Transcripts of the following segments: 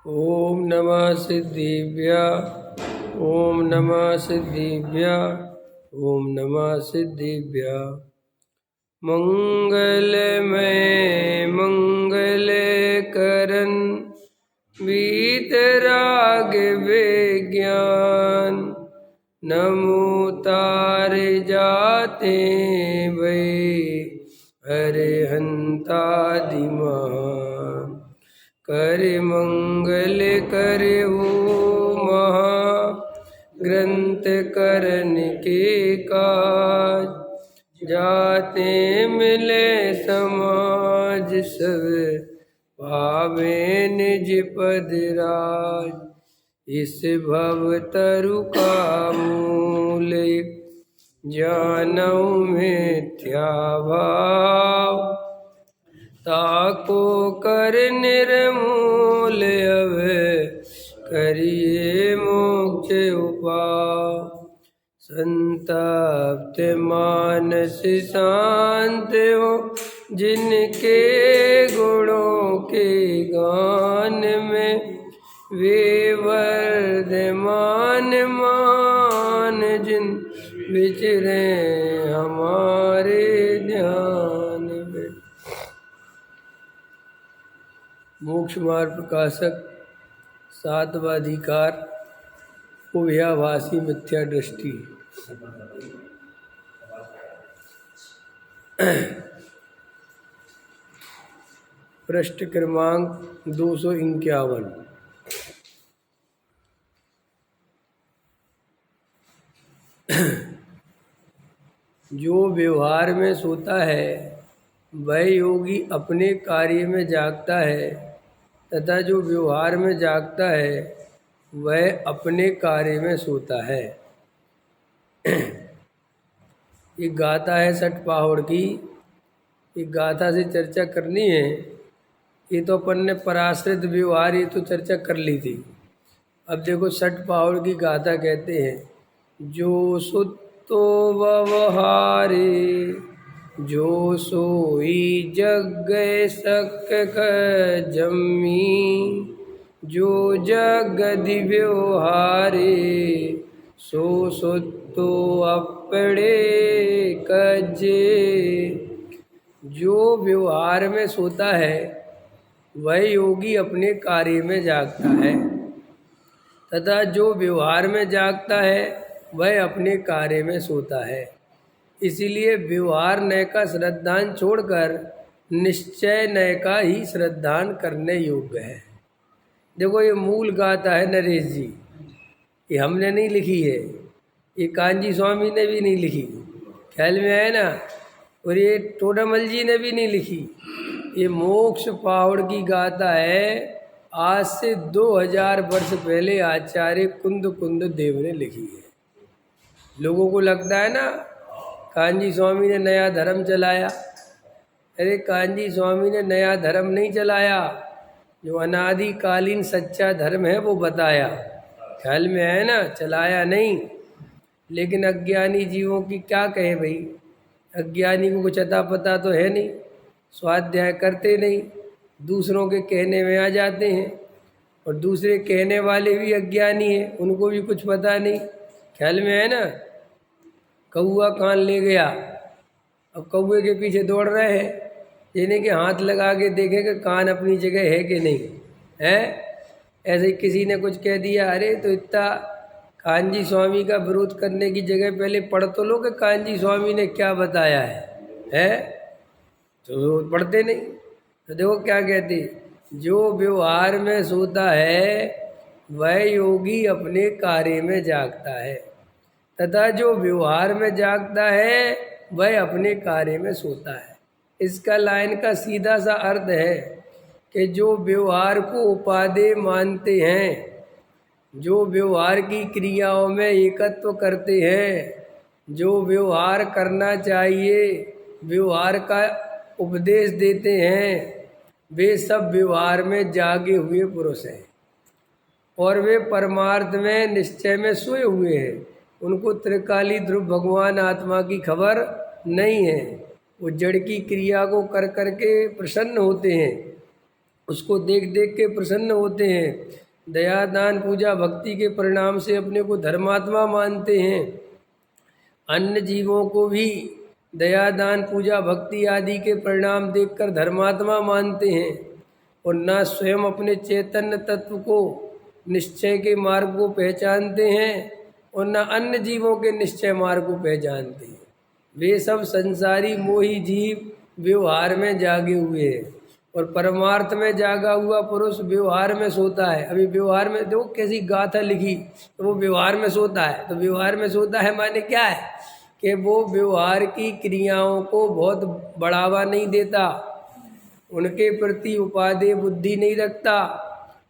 ओम नमः सिद्धिभ्या ओम नमः सिद्धिभ्या ओम नमः सिद्धिभ्या। मंगलमय मंगल करन वीतराग विज्ञान नमो तार जाते वे अरिहंतादिमान कर मंगल करे वो महा ग्रंथ करन के काज जाते मिले समाज सब पावे निज पद राज। इस भव तरु का मूल जानौ मिथ्या भाव ताको कर निर्मूल अब करिए मोक्ष उपाय। संतप्त मानस शांत हो जिनके गुणों के गान में वे वर्धमान मान जिन विचरे हमारे ध्यान में। मोक्ष मार्ग प्रकाशक सातवां अधिकार उभयाभासी मिथ्या दृष्टि। पृष्ठ क्रमांक 251। जो व्यवहार में सोता है वह योगी अपने कार्य में जागता है तथा जो व्यवहार में जागता है वह अपने कार्य में सोता है। ये गाथा है सठ पाहुड़ की। ये गाथा से चर्चा करनी है। ये तो अपन ने पराश्रित व्यवहार ये तो चर्चा कर ली थी। अब देखो सठ पाहुड़ की गाथा कहते हैं जो सुतो व्यवहारे जो सोई जग सक जम्मी जो जगदि व्यवहारे सो सुतो अपड़े कजे। जो व्यवहार में सोता है वह योगी अपने कार्य में जागता है तथा जो व्यवहार में जागता है वह अपने कार्य में सोता है। इसीलिए व्यवहार नय का श्रद्धान छोड़कर निश्चय नय का ही श्रद्धान करने योग्य है। देखो ये मूल गाथा है नरेश जी, ये हमने नहीं लिखी है, ये कांजी स्वामी ने भी नहीं लिखी, ख्याल में आए ना। और ये टोडामल जी ने भी नहीं लिखी। ये मोक्ष पाहुड़ की गाथा है। आज से 2000 वर्ष पहले आचार्य कुंद देव ने लिखी है। लोगों को लगता है ना कांजी स्वामी ने नया धर्म चलाया। अरे कांजी स्वामी ने नया धर्म नहीं चलाया, जो अनादिकालीन सच्चा धर्म है वो बताया। ख्याल में है ना, चलाया नहीं। लेकिन अज्ञानी जीवों की क्या कहे भाई, अज्ञानी को कुछ अता पता तो है नहीं, स्वाध्याय करते नहीं, दूसरों के कहने में आ जाते हैं। और दूसरे कहने वाले भी अज्ञानी हैं, उनको भी कुछ पता नहीं। ख्याल में है ना। कौआ कान ले गया, अब कौए के पीछे दौड़ रहे हैं, जिन्हें के हाथ लगा के देखे कि कान अपनी जगह है कि नहीं है। ऐसे ही किसी ने कुछ कह दिया, अरे तो इतना कांजी स्वामी का विरोध करने की जगह पहले पढ़ तो लो कि कांजी स्वामी ने क्या बताया है। तो पढ़ते नहीं। तो देखो क्या कहते, जो व्यवहार में सोता है वह योगी अपने कार्य में जागता है तथा जो व्यवहार में जागता है वह अपने कार्य में सोता है। इसका लाइन का सीधा सा अर्थ है कि जो व्यवहार को उपादेय मानते हैं, जो व्यवहार की क्रियाओं में एकत्व करते हैं, जो व्यवहार करना चाहिए व्यवहार का उपदेश देते हैं, वे सब व्यवहार में जागे हुए पुरुष हैं और वे परमार्थ में निश्चय में सोए हुए हैं। उनको त्रिकाली ध्रुव भगवान आत्मा की खबर नहीं है। वो जड़ की क्रिया को कर करके प्रसन्न होते हैं, उसको देख देख के प्रसन्न होते हैं। दया दान पूजा भक्ति के परिणाम से अपने को धर्मात्मा मानते हैं। अन्य जीवों को भी दया दान पूजा भक्ति आदि के परिणाम देखकर धर्मात्मा मानते हैं और न स्वयं अपने चैतन्य तत्व को निश्चय के मार्ग को पहचानते हैं और न अन्य जीवों के निश्चय मार्ग को पहचानते हैं। वे सब संसारी मोही जीव व्यवहार में जागे हुए हैं और परमार्थ में जागा हुआ पुरुष व्यवहार में सोता है। अभी व्यवहार में देखो कैसी गाथा लिखी, तो वो व्यवहार में सोता है। तो व्यवहार में सोता है माने क्या है कि वो व्यवहार की क्रियाओं को बहुत बढ़ावा नहीं देता, उनके प्रति उपादेय बुद्धि नहीं रखता,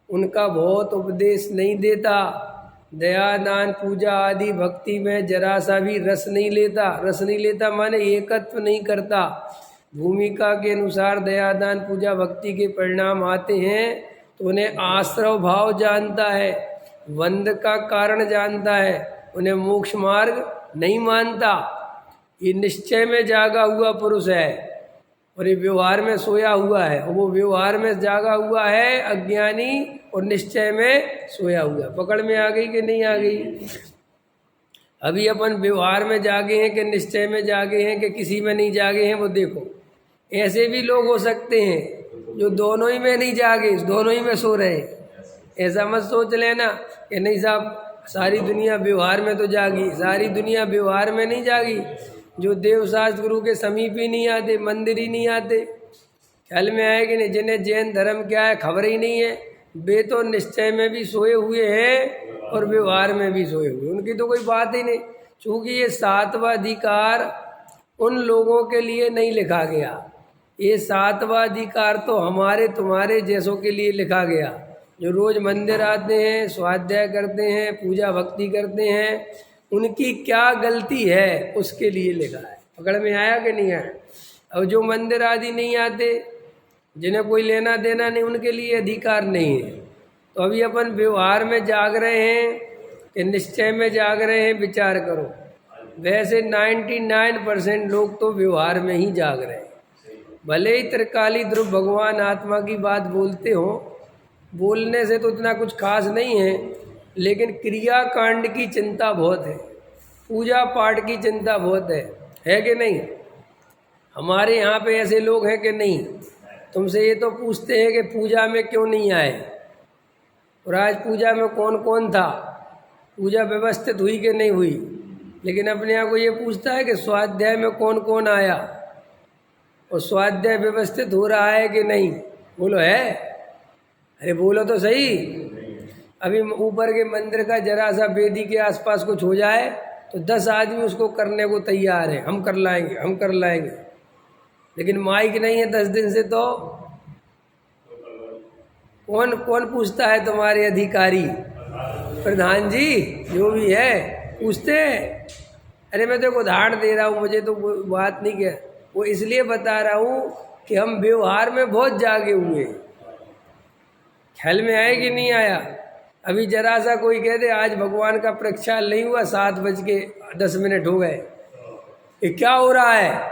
उनका बहुत उपदेश नहीं देता, दया दान पूजा आदि भक्ति में जरा सा भी रस नहीं लेता। रस नहीं लेता माने एकत्व नहीं करता। भूमिका के अनुसार दया दान पूजा भक्ति के परिणाम आते हैं तो उन्हें आश्रव भाव जानता है, बंध का कारण जानता है, उन्हें मोक्ष मार्ग नहीं मानता। ये निश्चय में जागा हुआ पुरुष है और ये व्यवहार में सोया हुआ है। और वो व्यवहार में जागा हुआ है अज्ञानी और निश्चय में सोया हुआ। पकड़ में आ गई कि नहीं आ गई? अभी अपन व्यवहार में जागे हैं कि निश्चय में जागे हैं कि किसी में नहीं जागे हैं, वो देखो। ऐसे भी लोग हो सकते हैं जो दोनों ही में नहीं जागे, दोनों ही में सो रहे हैं। ऐसा मत सोच लेना कि नहीं साहब सारी दुनिया व्यवहार में तो जागी। सारी दुनिया व्यवहार में नहीं जागी। जो देवशास्त्र गुरु के समीप ही नहीं आते, मंदिर ही नहीं आते, ख्याल में आए कि नहीं, जिन्हें जैन धर्म क्या है खबर ही नहीं है, वे तो निश्चय में भी सोए हुए हैं और व्यवहार में भी सोए हुए, उनकी तो कोई बात ही नहीं। क्योंकि ये सातवां अधिकार उन लोगों के लिए नहीं लिखा गया, ये सातवां अधिकार तो हमारे तुम्हारे जैसों के लिए लिखा गया, जो रोज मंदिर आते हैं, स्वाध्याय करते हैं, पूजा भक्ति करते हैं। उनकी क्या गलती है उसके लिए लिखा है। पकड़ में आया कि नहीं आया? अब जो मंदिर आदि नहीं आते, जिन्हें कोई लेना देना नहीं, उनके लिए अधिकार नहीं है। तो अभी अपन व्यवहार में जाग रहे हैं कि निश्चय में जाग रहे हैं, विचार करो। वैसे 99% लोग तो व्यवहार में ही जाग रहे हैं। भले ही त्रिकाली ध्रुव भगवान आत्मा की बात बोलते हो, बोलने से तो इतना कुछ खास नहीं है, लेकिन क्रिया कांड की चिंता बहुत है, पूजा पाठ की चिंता बहुत है कि नहीं? हमारे यहाँ पे ऐसे लोग हैं कि नहीं? तुमसे ये तो पूछते हैं कि पूजा में क्यों नहीं आए, और आज पूजा में कौन कौन था, पूजा व्यवस्थित हुई कि नहीं हुई। लेकिन अपने यहाँ को ये पूछता है कि स्वाध्याय में कौन कौन आया और स्वाध्याय व्यवस्थित हो रहा है कि नहीं। बोलो है? अरे बोलो तो सही। अभी ऊपर के मंदिर का जरा सा वेदी के आसपास कुछ हो जाए तो 10 आदमी उसको करने को तैयार है, हम कर लाएंगे, हम कर लाएंगे। लेकिन माइक नहीं है 10 दिन से, तो कौन कौन पूछता है? तुम्हारे अधिकारी, प्रधान जी जो भी है पूछते हैं। अरे मैं तो उदाहरण दे रहा हूँ, मुझे तो बात नहीं किया, वो इसलिए बता रहा हूँ कि हम व्यवहार में बहुत जागे हुए। ख्याल में आए कि नहीं आया? अभी जरा सा कोई कह दे आज भगवान का प्रक्षाल नहीं हुआ, 7:10 हो गए, ये क्या हो रहा है,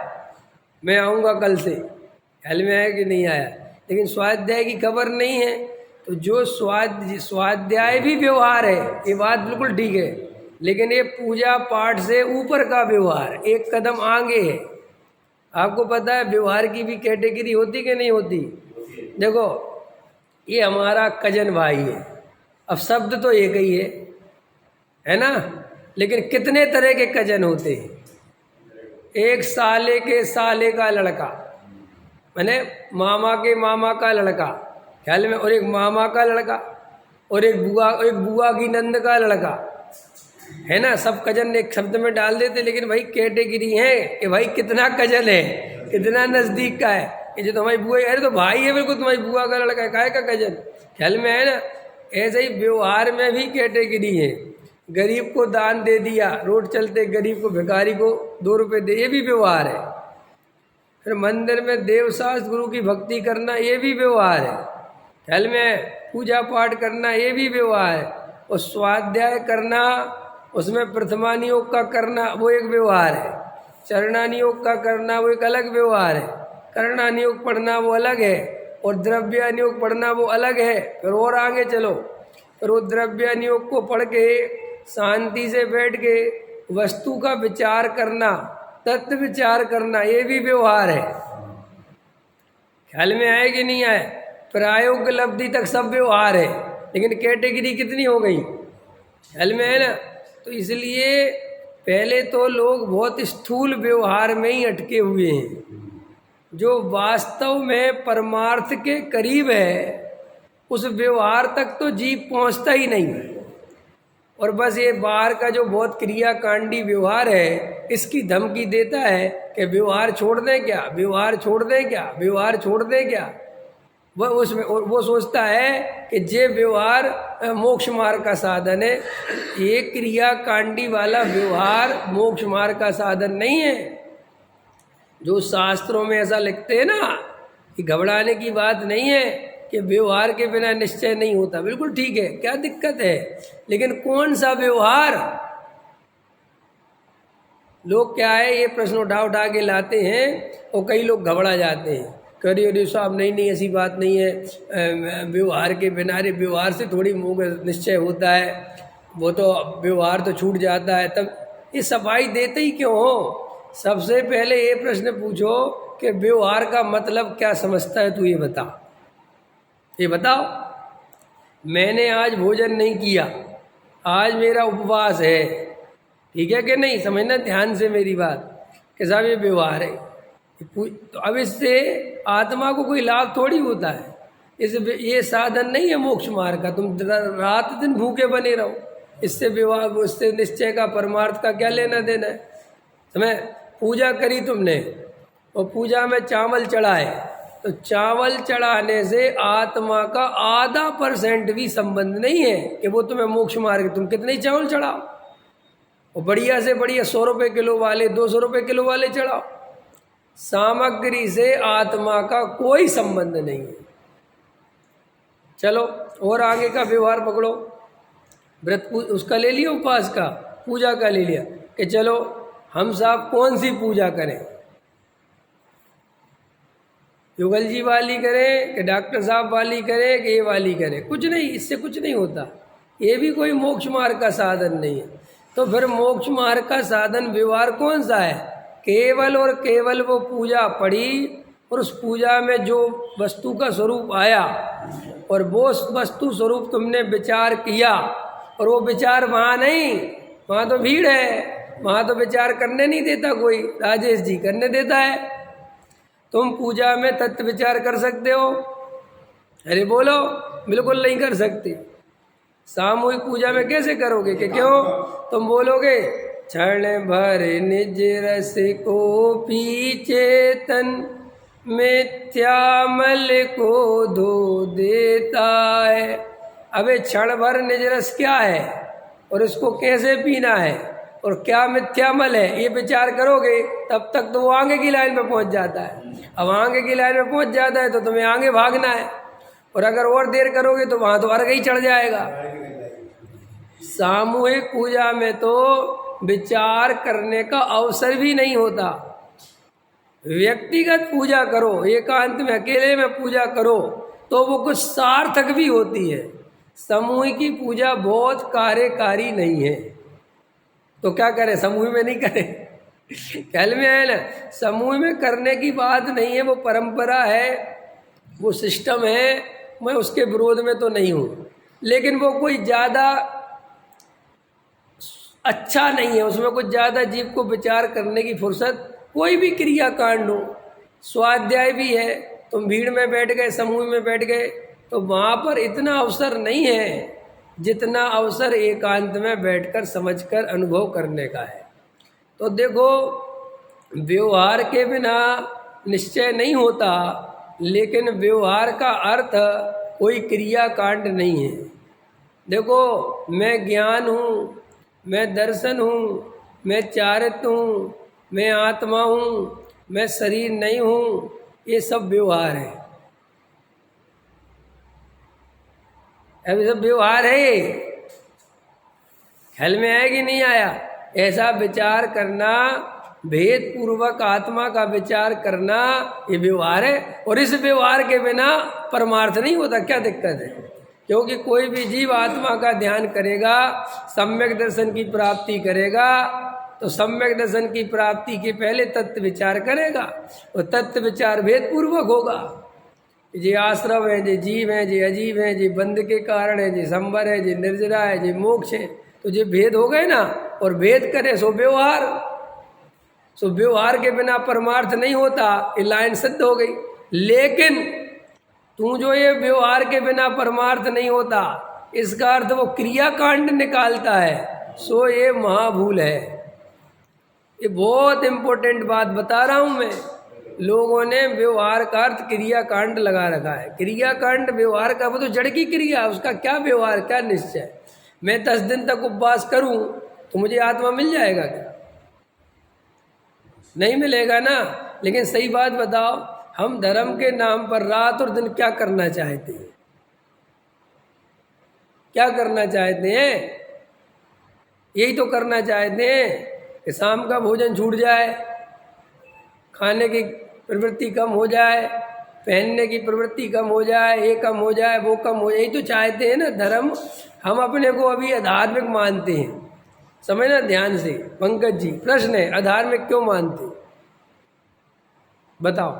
मैं आऊँगा कल से। ख्याल में आया कि नहीं आया? लेकिन स्वाध्याय की खबर नहीं है। तो जो स्वाध्याय भी व्यवहार है, ये बात बिल्कुल ठीक है, लेकिन ये पूजा पाठ से ऊपर का व्यवहार, एक कदम आगे है। आपको पता है व्यवहार की भी कैटेगरी होती कि नहीं होती? देखो ये हमारा कजन भाई है, अब शब्द तो एक ही है ना, लेकिन कितने तरह के कजन होते हैं। एक साले के साले का लड़का, माने मामा के मामा का लड़का, ख्याल में, और एक मामा का लड़का, और एक बुआ की नंद का लड़का, है ना। सब कजन एक शब्द में डाल देते, लेकिन भाई कैटेगरी है कि भाई कितना कजन है, कितना नज़दीक का है। ये जो तुम्हारी बुआ है, अरे तो भाई है बिल्कुल, तुम्हारी बुआ का लड़का है, काहे का कजन। ख्याल में है ना। ऐसे ही व्यवहार में भी कैटेगरी है। गरीब को दान दे दिया, रोड चलते गरीब को, भिखारी को 2 रुपये दे, ये भी व्यवहार है। फिर मंदिर में देवशास्त्र गुरु की भक्ति करना, ये भी व्यवहार है। ख्याल में पूजा पाठ करना, ये भी व्यवहार है। और स्वाध्याय करना, उसमें प्रथमानियोग का करना, वो एक व्यवहार है। चरणानियोग का करना वो एक अलग व्यवहार है। करणानियोग पढ़ना वो अलग है, और द्रव्यानुयोग पढ़ना वो अलग है। फिर और आगे चलो, फिर वो द्रव्यानुयोग को पढ़ के शांति से बैठ के वस्तु का विचार करना, तत्व विचार करना, ये भी व्यवहार है। ख्याल में आए कि नहीं आए? प्रायोग लब्धि तक सब व्यवहार है, लेकिन कैटेगरी कितनी हो गई? ख्याल में है ना? तो इसलिए पहले तो लोग बहुत स्थूल व्यवहार में ही अटके हुए हैं। जो वास्तव में परमार्थ के करीब है उस व्यवहार तक तो जीव पहुंचता ही नहीं। और बस ये बाहर का जो बहुत क्रियाकांडी व्यवहार है इसकी धमकी देता है कि व्यवहार छोड़ दें क्या, व्यवहार छोड़ दें क्या, व्यवहार छोड़ दें क्या। वो सोचता है कि जे व्यवहार मोक्ष मार्ग का साधन है। ये क्रियाकांडी वाला व्यवहार मोक्ष मार्ग का साधन नहीं है। जो शास्त्रों में ऐसा लिखते हैं ना कि घबराने की बात नहीं है कि व्यवहार के बिना निश्चय नहीं होता, बिल्कुल ठीक है, क्या दिक्कत है, लेकिन कौन सा व्यवहार? लोग क्या है ये प्रश्न उठा के लाते हैं और कई लोग घबरा जाते हैं, कह रही अरे साहब नहीं ऐसी बात नहीं है, व्यवहार के बिना, अरे व्यवहार से थोड़ी मोक्ष निश्चय होता है, वो तो व्यवहार तो छूट जाता है। तब ये सफाई देते ही क्यों हो? सबसे पहले ये प्रश्न पूछो कि व्यवहार का मतलब क्या समझता है तू, ये बता, ये बताओ। मैंने आज भोजन नहीं किया, आज मेरा उपवास है, ठीक है कि नहीं? समझना ध्यान से मेरी बात कि साहब ये व्यवहार है। तो अब इससे आत्मा को कोई लाभ थोड़ी होता है। ये साधन नहीं है मोक्ष मार्ग का, तुम रात दिन भूखे बने रहो, इससे व्यवहार, उससे निश्चय का, परमार्थ का क्या लेना देना है? समय पूजा करी तुमने और पूजा में चावल चढ़ाए, तो चावल चढ़ाने से आत्मा का आधा % भी संबंध नहीं है कि वो तुम्हें मोक्ष मार्ग। तुम कितने चावल चढ़ाओ और बढ़िया से बढ़िया 100 रुपये किलो वाले, 200 रुपये किलो वाले चढ़ाओ, सामग्री से आत्मा का कोई संबंध नहीं है। चलो और आगे का व्यवहार पकड़ो। व्रत उसका ले लिया, उपवास का, पूजा का ले लिया कि चलो हम साहब कौन सी पूजा करें, युगल जी वाली करें कि डॉक्टर साहब वाली करें कि ये वाली करें? कुछ नहीं, इससे कुछ नहीं होता। ये भी कोई मोक्ष मार्ग का साधन नहीं है। तो फिर मोक्ष मार्ग का साधन व्यवहार कौन सा है? केवल और केवल वो पूजा पढ़ी और उस पूजा में जो वस्तु का स्वरूप आया और वो वस्तु स्वरूप तुमने विचार किया, और वो विचार वहाँ नहीं, वहाँ तो भीड़ है, वहाँ तो विचार करने नहीं देता कोई, राजेश जी करने देता है। तुम पूजा में तत्व विचार कर सकते हो? अरे बोलो, बिल्कुल नहीं कर सकते। सामूहिक पूजा में कैसे करोगे कि क्यों? तुम बोलोगे क्षण भर निज रस को पी चेतन, मिथ्यामल को धो देता है। अबे क्षण भर निज रस क्या है और इसको कैसे पीना है और क्या मिथ्यामल है, ये विचार करोगे तब तक तो वो आगे की लाइन में पहुंच जाता है। अब आगे की लाइन में पहुंच जाता है तो तुम्हें आगे भागना है, और अगर और देर करोगे तो वहां तो अर्घ ही चढ़ जाएगा। सामूहिक पूजा में तो विचार करने का अवसर भी नहीं होता। व्यक्तिगत पूजा करो, एकांत में अकेले में पूजा करो तो वो कुछ सार्थक भी होती है। समूह की पूजा बहुत कार्यकारी नहीं है, तो क्या करें? समूह में नहीं करें? ख्याल में आया ना? समूह में करने की बात नहीं है, वो परंपरा है, वो सिस्टम है, मैं उसके विरोध में तो नहीं हूँ, लेकिन वो कोई ज़्यादा अच्छा नहीं है, उसमें कुछ ज़्यादा जीव को विचार करने की फुर्सत, कोई भी क्रिया कांड हो, स्वाध्याय भी है, तुम भीड़ में बैठ गए, समूह में बैठ गए, तो वहाँ पर इतना अवसर नहीं है जितना अवसर एकांत में बैठकर समझकर अनुभव करने का है। तो देखो, व्यवहार के बिना निश्चय नहीं होता, लेकिन व्यवहार का अर्थ कोई क्रिया कांड नहीं है। देखो, मैं ज्ञान हूँ, मैं दर्शन हूँ, मैं चारित्र हूँ, मैं आत्मा हूँ, मैं शरीर नहीं हूँ, ये सब व्यवहार है। अब सब व्यवहार है, ख्याल में आया कि नहीं आया? ऐसा विचार करना भेद पूर्वक आत्मा का विचार करना ये व्यवहार है, और इस व्यवहार के बिना परमार्थ नहीं होता। क्या दिक्कत है? क्योंकि कोई भी जीव आत्मा का ध्यान करेगा, सम्यक दर्शन की प्राप्ति करेगा, तो सम्यक दर्शन की प्राप्ति के पहले तत्व विचार करेगा, और तत्व विचार भेद पूर्वक होगा। जे आश्रव है, जे जीव है, जे अजीव है, जे बंध के कारण है, जे संवर है, जे निर्जरा है, जे मोक्ष है, तो जे भेद हो गए ना, और भेद करे सो व्यवहार। सो व्यवहार के बिना परमार्थ नहीं होता, ये लाइन सिद्ध हो गई। लेकिन तू जो ये व्यवहार के बिना परमार्थ नहीं होता, इसका अर्थ वो क्रियाकांड निकालता है, सो ये महाभूल है। ये बहुत इंपॉर्टेंट बात बता रहा हूं मैं। लोगों ने व्यवहार का अर्थ क्रियाकांड लगा रखा है। क्रियाकांड व्यवहार का, वो तो जड़ की क्रिया, उसका क्या व्यवहार, क्या निश्चय। मैं 10 दिन तक उपवास करूं तो मुझे आत्मा मिल जाएगा क्या? नहीं मिलेगा ना। लेकिन सही बात बताओ, हम धर्म के नाम पर रात और दिन क्या करना चाहते हैं? क्या करना चाहते हैं? यही तो करना चाहते हैं कि शाम का भोजन छूट जाए, खाने की प्रवृत्ति कम हो जाए, पहनने की प्रवृत्ति कम हो जाए, ये कम हो जाए, वो कम हो जाए। यही तो चाहते हैं ना धर्म। हम अपने को अभी अधार्मिक मानते हैं। समझना ध्यान से पंकज जी, प्रश्न है, अधार्मिक क्यों मानते? बताओ।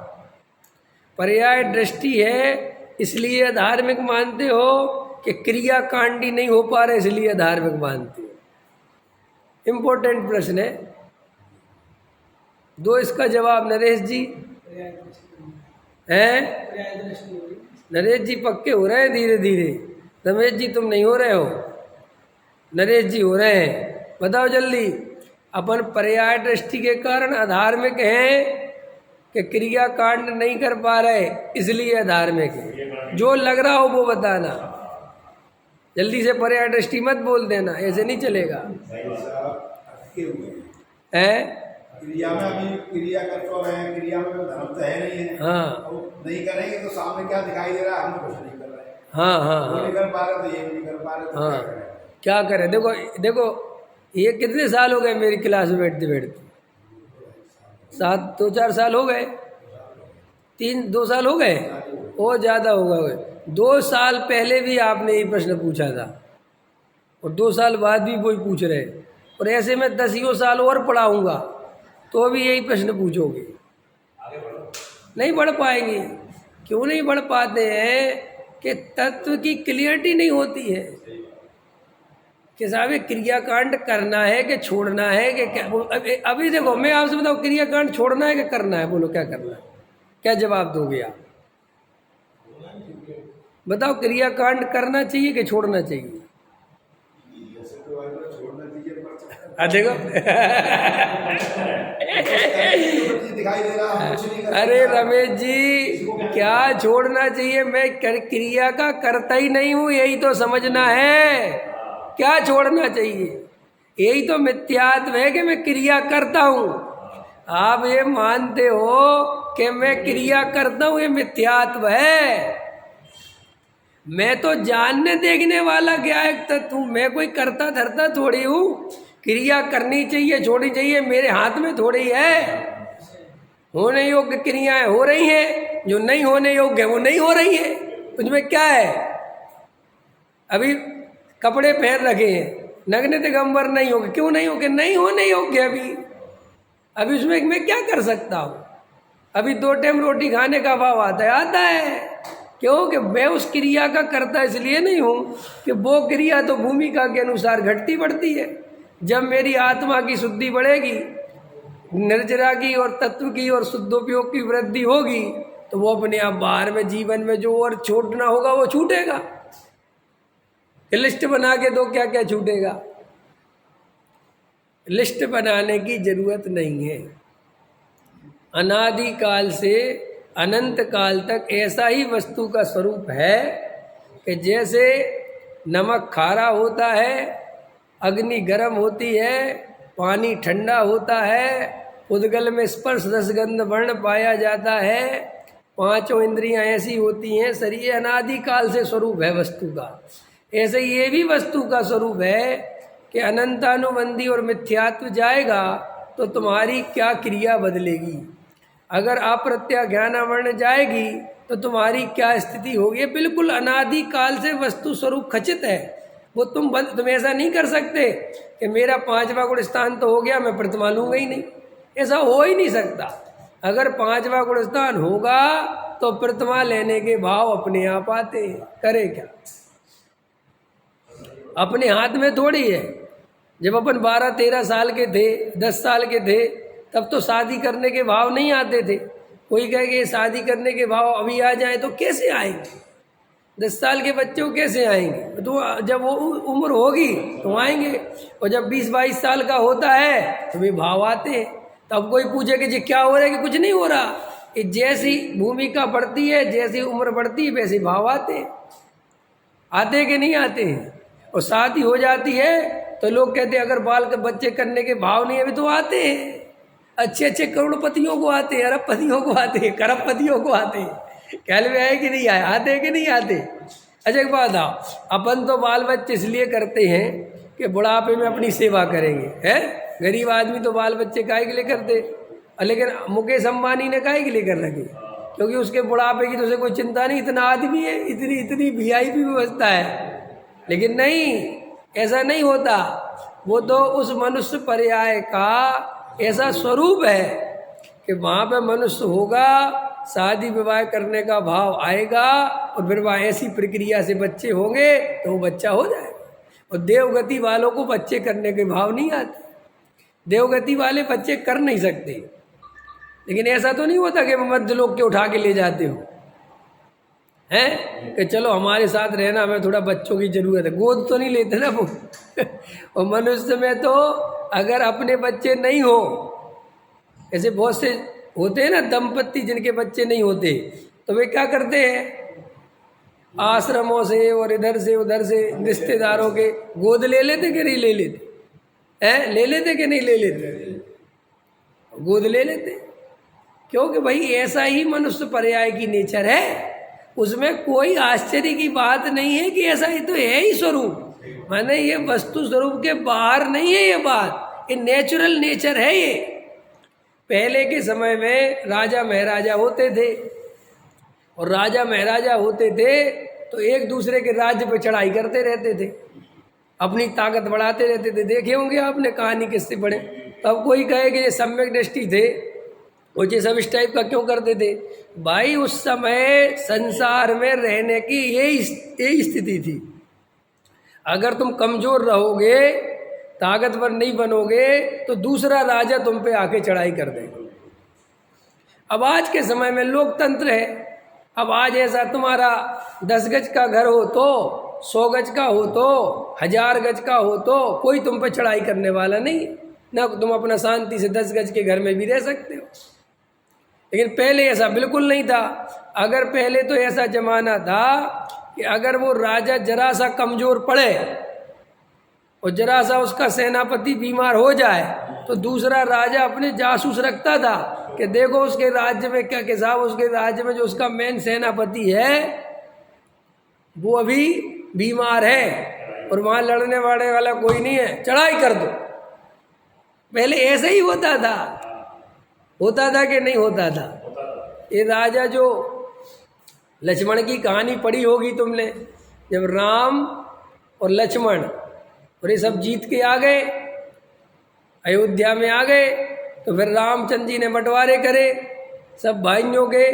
पर्याय दृष्टि है इसलिए अधार्मिक मानते हो, कि क्रियाकांडी नहीं हो पा रहे इसलिए अधार्मिक मानते हो? इंपॉर्टेंट प्रश्न है, दो इसका जवाब। नरेश जी हैं? नरेश जी पक्के हो रहे हैं धीरे धीरे। रमेश जी तुम नहीं हो रहे हो, नरेश जी हो रहे हैं। बताओ जल्दी। अपन पर्याय दृष्टि के कारण अधार्मिक हैं कि क्रियाकांड नहीं कर पा रहे इसलिए अधार्मिक है? जो लग रहा हो वो बताना। जल्दी से पर्याय दृष्टि मत बोल देना, ऐसे नहीं चलेगा। है क्रिया में अभी क्रिया कर तो रहे हैं, क्रिया में धर्म तो है नहीं है। हाँ, नहीं करेंगे तो सामने क्या दिखाई दे रहा है? हम कुछ नहीं कर रहे हैं। हाँ हाँ वो हाँ नहीं कर पा रहे तो ये भी नहीं कर पा रहे, तो हाँ, क्या करें? क्या करें? देखो देखो, ये कितने साल हो गए मेरी क्लास में बैठते बैठते? 2-4 साल हो गए, 2 साल हो गए, और ज़्यादा होगा। 2 साल पहले भी आपने ये प्रश्न पूछा था, और 2 साल बाद भी कोई पूछ रहे, और ऐसे में 10 साल और पढ़ाऊँगा तो भी यही प्रश्न पूछोगे। नहीं बढ़ पाएंगे। क्यों नहीं बढ़ पाते हैं? कि तत्व की क्लियरिटी नहीं होती है कि साहब क्रियाकांड करना है कि छोड़ना है कि क्या। अभी देखो मैं आपसे बताऊं, क्रियाकांड छोड़ना है कि करना है? बोलो क्या करना है? क्या जवाब दोगे आप? बताओ, क्रियाकांड करना चाहिए कि छोड़ना चाहिए? देखो दिखाई दे रहा है, कुछ नहीं कर। अरे रमेश जी, क्या छोड़ना चाहिए? मैं क्रिया का करता ही नहीं हूं, यही तो समझना है। क्या छोड़ना चाहिए? यही तो मिथ्यात्व है कि मैं क्रिया करता हूं। आप ये मानते हो कि मैं क्रिया करता हूं, ये मिथ्यात्व है। मैं तो जानने देखने वाला क्या है तत्व, मैं कोई करता धरता थोड़ी हूं। क्रिया करनी चाहिए छोड़नी चाहिए मेरे हाथ में थोड़ी है। होने योग्य क्रियाएं हो रही हैं, जो नहीं होने योग्य वो नहीं हो रही है। उसमें क्या है? अभी कपड़े पहन रखे हैं, नग्न दिगंबर नहीं होगे। क्यों नहीं होगे? नहीं होने योग्य अभी उसमें मैं क्या कर सकता हूँ? अभी 2 टाइम रोटी खाने का भाव आता है। क्यों? कि मैं उस क्रिया का करता इसलिए नहीं हूँ कि वो क्रिया तो भूमिका के अनुसार घटती बढ़ती है। जब मेरी आत्मा की शुद्धि बढ़ेगी, निर्जरा की और तत्व की और शुद्धोपयोग की वृद्धि होगी, तो वो अपने आप बाहर में जीवन में जो और छूटना होगा वो छूटेगा। लिस्ट बना के दो क्या क्या छूटेगा। लिस्ट बनाने की जरूरत नहीं है। अनादि काल से अनंत काल तक ऐसा ही वस्तु का स्वरूप है कि जैसे नमक खारा होता है, अग्नि गर्म होती है, पानी ठंडा होता है, उद्गल में स्पर्श रसगंध वर्ण पाया जाता है, 5 इंद्रियां ऐसी होती हैं। शरीर अनादि काल से स्वरूप है वस्तु का। ऐसे ये भी वस्तु का स्वरूप है कि अनंतानुबंधी और मिथ्यात्व जाएगा तो तुम्हारी क्या क्रिया बदलेगी। अगर अप्रत्याज्ञाना वर्ण जाएगी तो तुम्हारी क्या स्थिति होगी। ये बिल्कुल अनादि काल से वस्तु स्वरूप खचित है। वो तुम ऐसा नहीं कर सकते कि मेरा 5वां गुण स्थान तो हो गया, मैं प्रतिमा लूँगा ही नहीं। ऐसा हो ही नहीं सकता। अगर 5वां गुण स्थान होगा तो प्रतिमा लेने के भाव अपने आप आते हैं। करे क्या, अपने हाथ में थोड़ी है। जब अपन 12-13 साल के थे, 10 साल के थे, तब तो शादी करने के भाव नहीं आते थे। कोई कहे कि शादी करने के भाव अभी आ जाए तो कैसे आएंगे, 10 साल के बच्चे को कैसे आएंगे। तो जब वो उम्र होगी तो आएंगे, और जब 20-22 साल का होता है तो भी भाव आते हैं। तब कोई पूछे कि जी क्या हो रहा है, कि कुछ नहीं हो रहा। कि जैसी भूमिका बढ़ती है, जैसी उम्र बढ़ती है, वैसे भाव आते हैं। आते कि नहीं आते हैं। और शादी हो जाती है तो लोग कहते हैं अगर बाल के बच्चे करने के भाव नहीं है, अभी तो आते हैं। अच्छे अच्छे करोड़पतियों को आते हैं, अरबपतियों को आते हैं, करोड़पतियों को आते हैं। ख्याल में आए कि नहीं आए, आते हैं कि नहीं आते। अच्छा एक बात आओ, अपन तो बाल बच्चे इसलिए करते हैं कि बुढ़ापे में अपनी सेवा करेंगे, हैं। गरीब आदमी तो बाल बच्चे काहे के लिए करते, लेकिन मुकेश अंबानी ने काहे के लिए कर रखे, क्योंकि उसके बुढ़ापे की तो उसे कोई चिंता नहीं, इतना आदमी है, इतनी VIP व्यवस्था है। लेकिन नहीं, ऐसा नहीं होता। वो तो उस मनुष्य पर्याय का ऐसा स्वरूप है कि वहाँ पे मनुष्य होगा, शादी विवाह करने का भाव आएगा, और फिर वहाँ ऐसी प्रक्रिया से बच्चे होंगे तो वो बच्चा हो जाएगा। और देवगति वालों को बच्चे करने के भाव नहीं आते। देवगति वाले बच्चे कर नहीं सकते। लेकिन ऐसा तो नहीं होता कि मध्य लोग के उठा के ले जाते हो, हैं कि चलो हमारे साथ रहना, हमें थोड़ा बच्चों की जरूरत है। गोद तो नहीं लेते ना वो। और मनुष्य में तो अगर अपने बच्चे नहीं हो, ऐसे बहुत से होते हैं ना दंपत्ति जिनके बच्चे नहीं होते, तो वे क्या करते हैं, आश्रमों से और इधर से उधर से रिश्तेदारों के गोद ले लेते कि नहीं ले लेते, हैं, ले लेते कि नहीं ले लेते, गोद ले लेते। क्योंकि भाई ऐसा ही मनुष्य पर्याय की नेचर है। उसमें कोई आश्चर्य की बात नहीं है कि ऐसा ही तो है ही स्वरूप। माने ये वस्तु स्वरूप के बाहर नहीं है ये बात, ये नेचुरल नेचर है ये। पहले के समय में राजा महाराजा होते थे, और राजा महाराजा होते थे तो एक दूसरे के राज्य पे चढ़ाई करते रहते थे, अपनी ताकत बढ़ाते रहते थे। देखे होंगे आपने कहानी किससे पढ़े। तब कोई कहे कि ये सम्यक दृष्टि थे, वो ये सब इस टाइप का क्यों करते थे। भाई उस समय संसार में रहने की यही स्थिति थी। अगर तुम कमजोर रहोगे, ताकतवर नहीं बनोगे, तो दूसरा राजा तुम पे आके चढ़ाई कर देगा। अब आज के समय में लोकतंत्र है। अब आज ऐसा तुम्हारा 10 गज का घर हो तो, 100 गज का हो तो, 1000 गज का हो तो, कोई तुम पे चढ़ाई करने वाला नहीं ना। तुम अपना शांति से 10 गज के घर में भी रह सकते हो। लेकिन पहले ऐसा बिल्कुल नहीं था। अगर पहले तो ऐसा जमाना था कि अगर वो राजा जरा सा कमजोर पड़े और जरा सा उसका सेनापति बीमार हो जाए, तो दूसरा राजा अपने जासूस रखता था कि देखो उसके राज्य में क्या, कि साहब उसके राज्य में जो उसका मेन सेनापति है वो अभी बीमार है और वहाँ लड़ने वाला कोई नहीं है, चढ़ाई कर दो। पहले ऐसे ही होता था कि नहीं होता था। ये राजा जो लक्ष्मण की कहानी पढ़ी होगी तुमने, जब राम और लक्ष्मण और ये सब जीत के आ गए, अयोध्या में आ गए, तो फिर रामचंद्र जी ने बंटवारे करे सब भाइयों के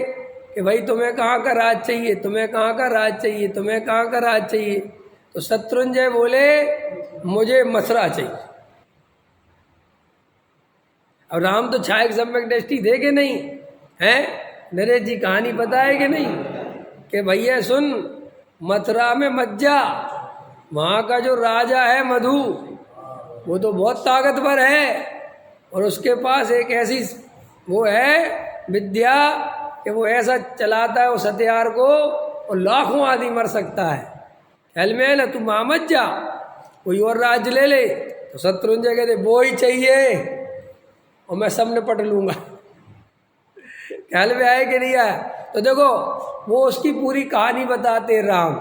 कि भाई तुम्हें कहाँ का राज चाहिए, तुम्हें कहाँ का राज चाहिए, तुम्हें कहाँ का राज चाहिए। तो शत्रुंजय बोले मुझे मथुरा चाहिए। अब राम तो छायक सम्यक दृष्टि थे कि नहीं, हैं। नरेश जी कहानी पता है कि नहीं, कि भैया सुन, मथुरा में मत जा, वहाँ का जो राजा है मधु, वो तो बहुत ताकतवर है, और उसके पास एक ऐसी वो है विद्या कि वो ऐसा चलाता है उस हथियार को, और लाखों आदमी मर सकता है। ख्याल में है ना, तू वहाँ मत जा, कोई और राज्य ले ले। तो शत्रुंजय कहते वो ही चाहिए और मैं सब निपट लूँगा। ख्याल में आए कि नहीं आया। तो देखो वो उसकी पूरी कहानी बताते राम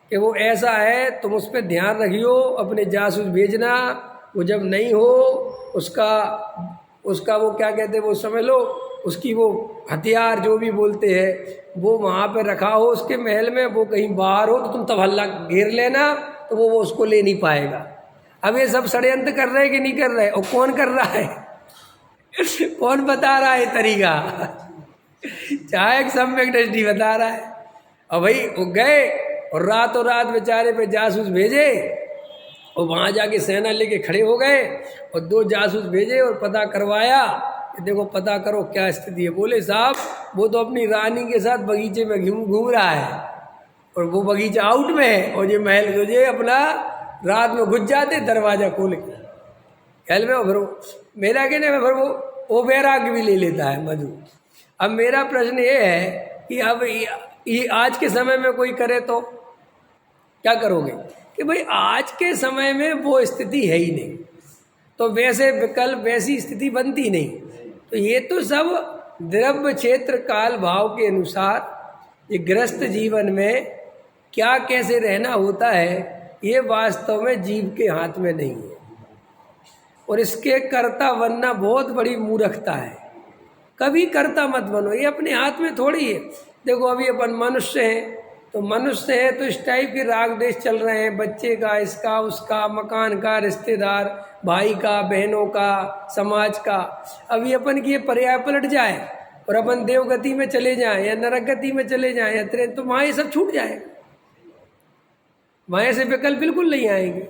कि वो ऐसा है, तुम उस पर ध्यान रखियो, अपने जासूस भेजना, वो जब नहीं हो उसका उसका वो क्या कहते हैं, वो समझ लो उसकी वो हथियार जो भी बोलते हैं वो वहाँ पे रखा हो उसके महल में, वो कहीं बाहर हो तो तुम तब हल्ला घेर लेना, तो वो उसको ले नहीं पाएगा। अब ये सब षड्यंत्र कर रहे हैं कि नहीं कर रहे, और कौन कर रहा है कौन बता रहा है तरीका चाहे एक सम्यक दृष्टि बता रहा है। और भाई वो गए और रातों रात बेचारे पे जासूस भेजे और वहाँ जाके सेना लेके खड़े हो गए और 2 जासूस भेजे और पता करवाया कि देखो पता करो क्या स्थिति है। बोले साहब वो तो अपनी रानी के साथ बगीचे में घूम रहा है और वो बगीचा आउट में है, और ये महल जो ये अपना रात में घुस जाते दरवाज़ा खोल के महल में। और फिर मेरा कहने में फिर वो वैराग्य भी ले लेता है मधु। अब मेरा प्रश्न ये है कि अब ये आज के समय में कोई करे तो क्या करोगे कि भाई आज के समय में वो स्थिति है ही नहीं, तो वैसे विकल्प वैसी स्थिति बनती नहीं। तो ये तो सब द्रव्य क्षेत्र काल भाव के अनुसार ये गृहस्थ जीवन में क्या कैसे रहना होता है ये वास्तव में जीव के हाथ में नहीं है, और इसके कर्ता बनना बहुत बड़ी मूर्खता है। कभी कर्ता मत बनो, ये अपने हाथ में थोड़ी है। देखो अभी अपन मनुष्य हैं, तो मनुष्य है तो इस टाइप के राग देश चल रहे हैं, बच्चे का, इसका, उसका, मकान का, रिश्तेदार, भाई का, बहनों का, समाज का। अभी अपन की ये पर्याय पलट जाए और अपन देवगति में चले जाएं या नरक गति में चले जाएं या तो वहाँ ये सब छूट जाएगा, वहाँ ऐसे विकल्प बिल्कुल नहीं आएंगे।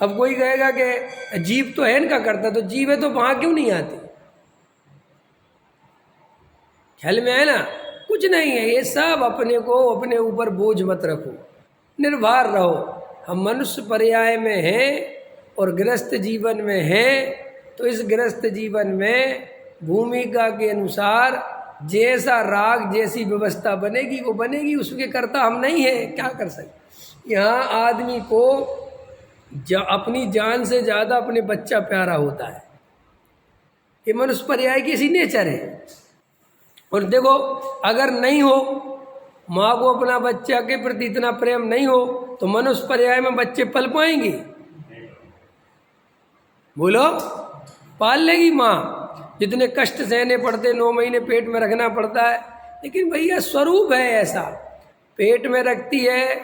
अब कोई कहेगा कि जीव तो है इनका करता, तो जीव है तो वहाँ क्यों नहीं आती? ख्याल में है ना? कुछ नहीं है, ये सब अपने को अपने ऊपर बोझ मत रखो, निर्भर रहो। हम मनुष्य पर्याय में हैं और गृहस्थ जीवन में हैं, तो इस गृहस्थ जीवन में भूमिका के अनुसार जैसा राग जैसी व्यवस्था बनेगी वो बनेगी, उसके कर्ता हम नहीं हैं, क्या कर सकते। यहाँ आदमी को अपनी जान से ज़्यादा अपने बच्चा प्यारा होता है, ये मनुष्य पर्याय की ऐसी नेचर है। और देखो अगर नहीं हो, माँ को अपना बच्चा के प्रति इतना प्रेम नहीं हो, तो मनुष्य पर्याय में बच्चे पल पाएंगे? बोलो, पाल लेगी माँ। जितने कष्ट सहने पड़ते, 9 महीने पेट में रखना पड़ता है, लेकिन भैया स्वरूप है ऐसा, पेट में रखती है,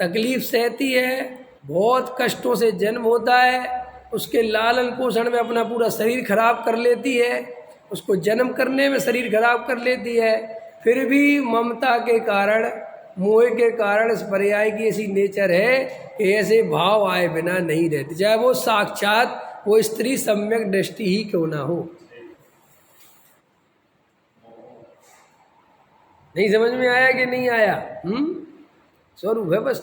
तकलीफ सहती है, बहुत कष्टों से जन्म होता है, उसके लालन पोषण में अपना पूरा शरीर खराब कर लेती है, उसको जन्म करने में शरीर खराब कर लेती है, फिर भी ममता के कारण, मोह के कारण इस पर्याय की ऐसी नेचर है कि ऐसे भाव आए बिना नहीं रहती, चाहे वो साक्षात वो स्त्री सम्यक दृष्टि ही क्यों ना हो। नहीं समझ में आया कि नहीं आया? स्वरूप है बस।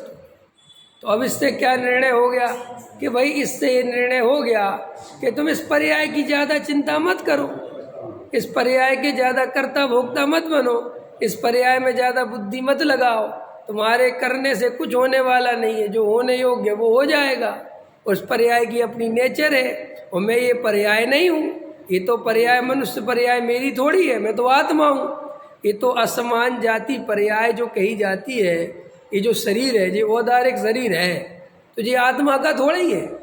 तो अब इससे क्या निर्णय हो गया कि भाई इससे ये निर्णय हो गया कि तुम इस पर्याय की ज़्यादा चिंता मत करो, इस पर्याय के ज़्यादा कर्ता भोक्ता मत बनो, इस पर्याय में ज़्यादा बुद्धि मत लगाओ, तुम्हारे करने से कुछ होने वाला नहीं है, जो होने योग्य वो हो जाएगा। उस पर्याय की अपनी नेचर है, और मैं ये पर्याय नहीं हूँ, ये तो पर्याय मनुष्य पर्याय मेरी थोड़ी है, मैं तो आत्मा हूँ। ये तो असमान जाति पर्याय जो कही जाती है, ये जो शरीर है, ये औदारिक शरीर है, तो ये आत्मा का थोड़ा ही है,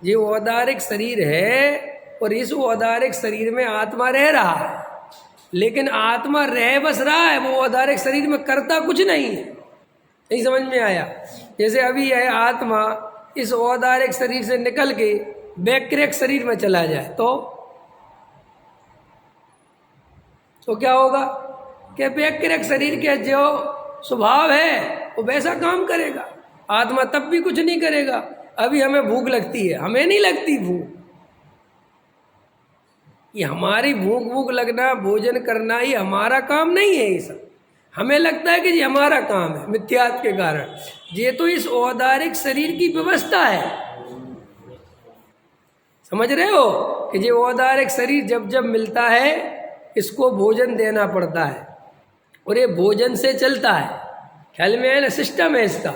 ये औदारिक शरीर है, और इस औदारिक शरीर में आत्मा रह रहा है, लेकिन आत्मा रह बस रहा है, वो औदारिक शरीर में करता कुछ नहीं है। नहीं समझ में आया? जैसे अभी है आत्मा इस औदारिक शरीर से निकल के वैकृत शरीर में चला जाए तो क्या होगा कि वैकृत शरीर के जो स्वभाव है वो वैसा काम करेगा, आत्मा तब भी कुछ नहीं करेगा। अभी हमें भूख लगती है, हमें नहीं लगती भूख, ये हमारी भूख लगना, भोजन करना ये हमारा काम नहीं है, ये सब हमें लगता है कि ये हमारा काम है मिथ्यात्व के कारण। ये तो इस औदारिक शरीर की व्यवस्था है, समझ रहे हो कि ये औदारिक शरीर जब जब मिलता है इसको भोजन देना पड़ता है, और ये भोजन से चलता है। ख्याल में है ना? सिस्टम है इसका,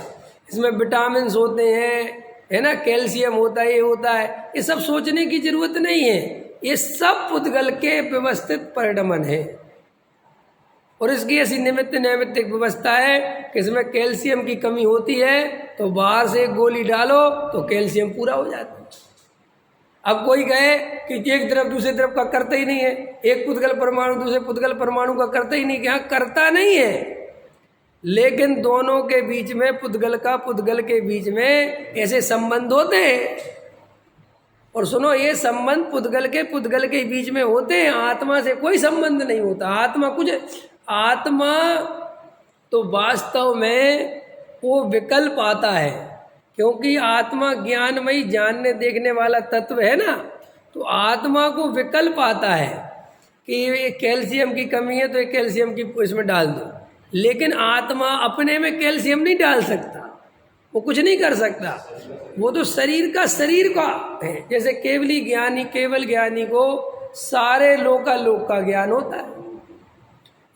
इसमें विटामिन होते हैं, है ना, कैल्शियम होता है, ये होता है, ये सब सोचने की जरूरत नहीं है, ये सब पुद्गल के व्यवस्थित परिणमन है। और इसकी ऐसी नैमित्तिक व्यवस्था है कि इसमें कैल्शियम की कमी होती है तो बाहर से एक गोली डालो तो कैल्शियम पूरा हो जाता है। अब कोई कहे कि एक तरफ दूसरी तरफ का करता ही नहीं है, एक पुद्गल परमाणु दूसरे पुद्गल परमाणु का करता ही नहीं, क्या करता नहीं है, लेकिन दोनों के बीच में पुद्गल का पुद्गल के बीच में ऐसे संबंध होते हैं। और सुनो, ये संबंध पुद्गल के बीच में होते हैं, आत्मा से कोई संबंध नहीं होता। आत्मा कुछ, आत्मा तो वास्तव में वो विकल्प आता है, क्योंकि आत्मा ज्ञानमयी जानने देखने वाला तत्व है ना, तो आत्मा को विकल्प आता है कि ये कैल्शियम की कमी है तो ये कैल्शियम की इसमें डाल दो, लेकिन आत्मा अपने में कैल्शियम नहीं डाल सकता, वो कुछ नहीं कर सकता, वो तो शरीर का है। जैसे केवल ज्ञानी को सारे लोक का ज्ञान होता है,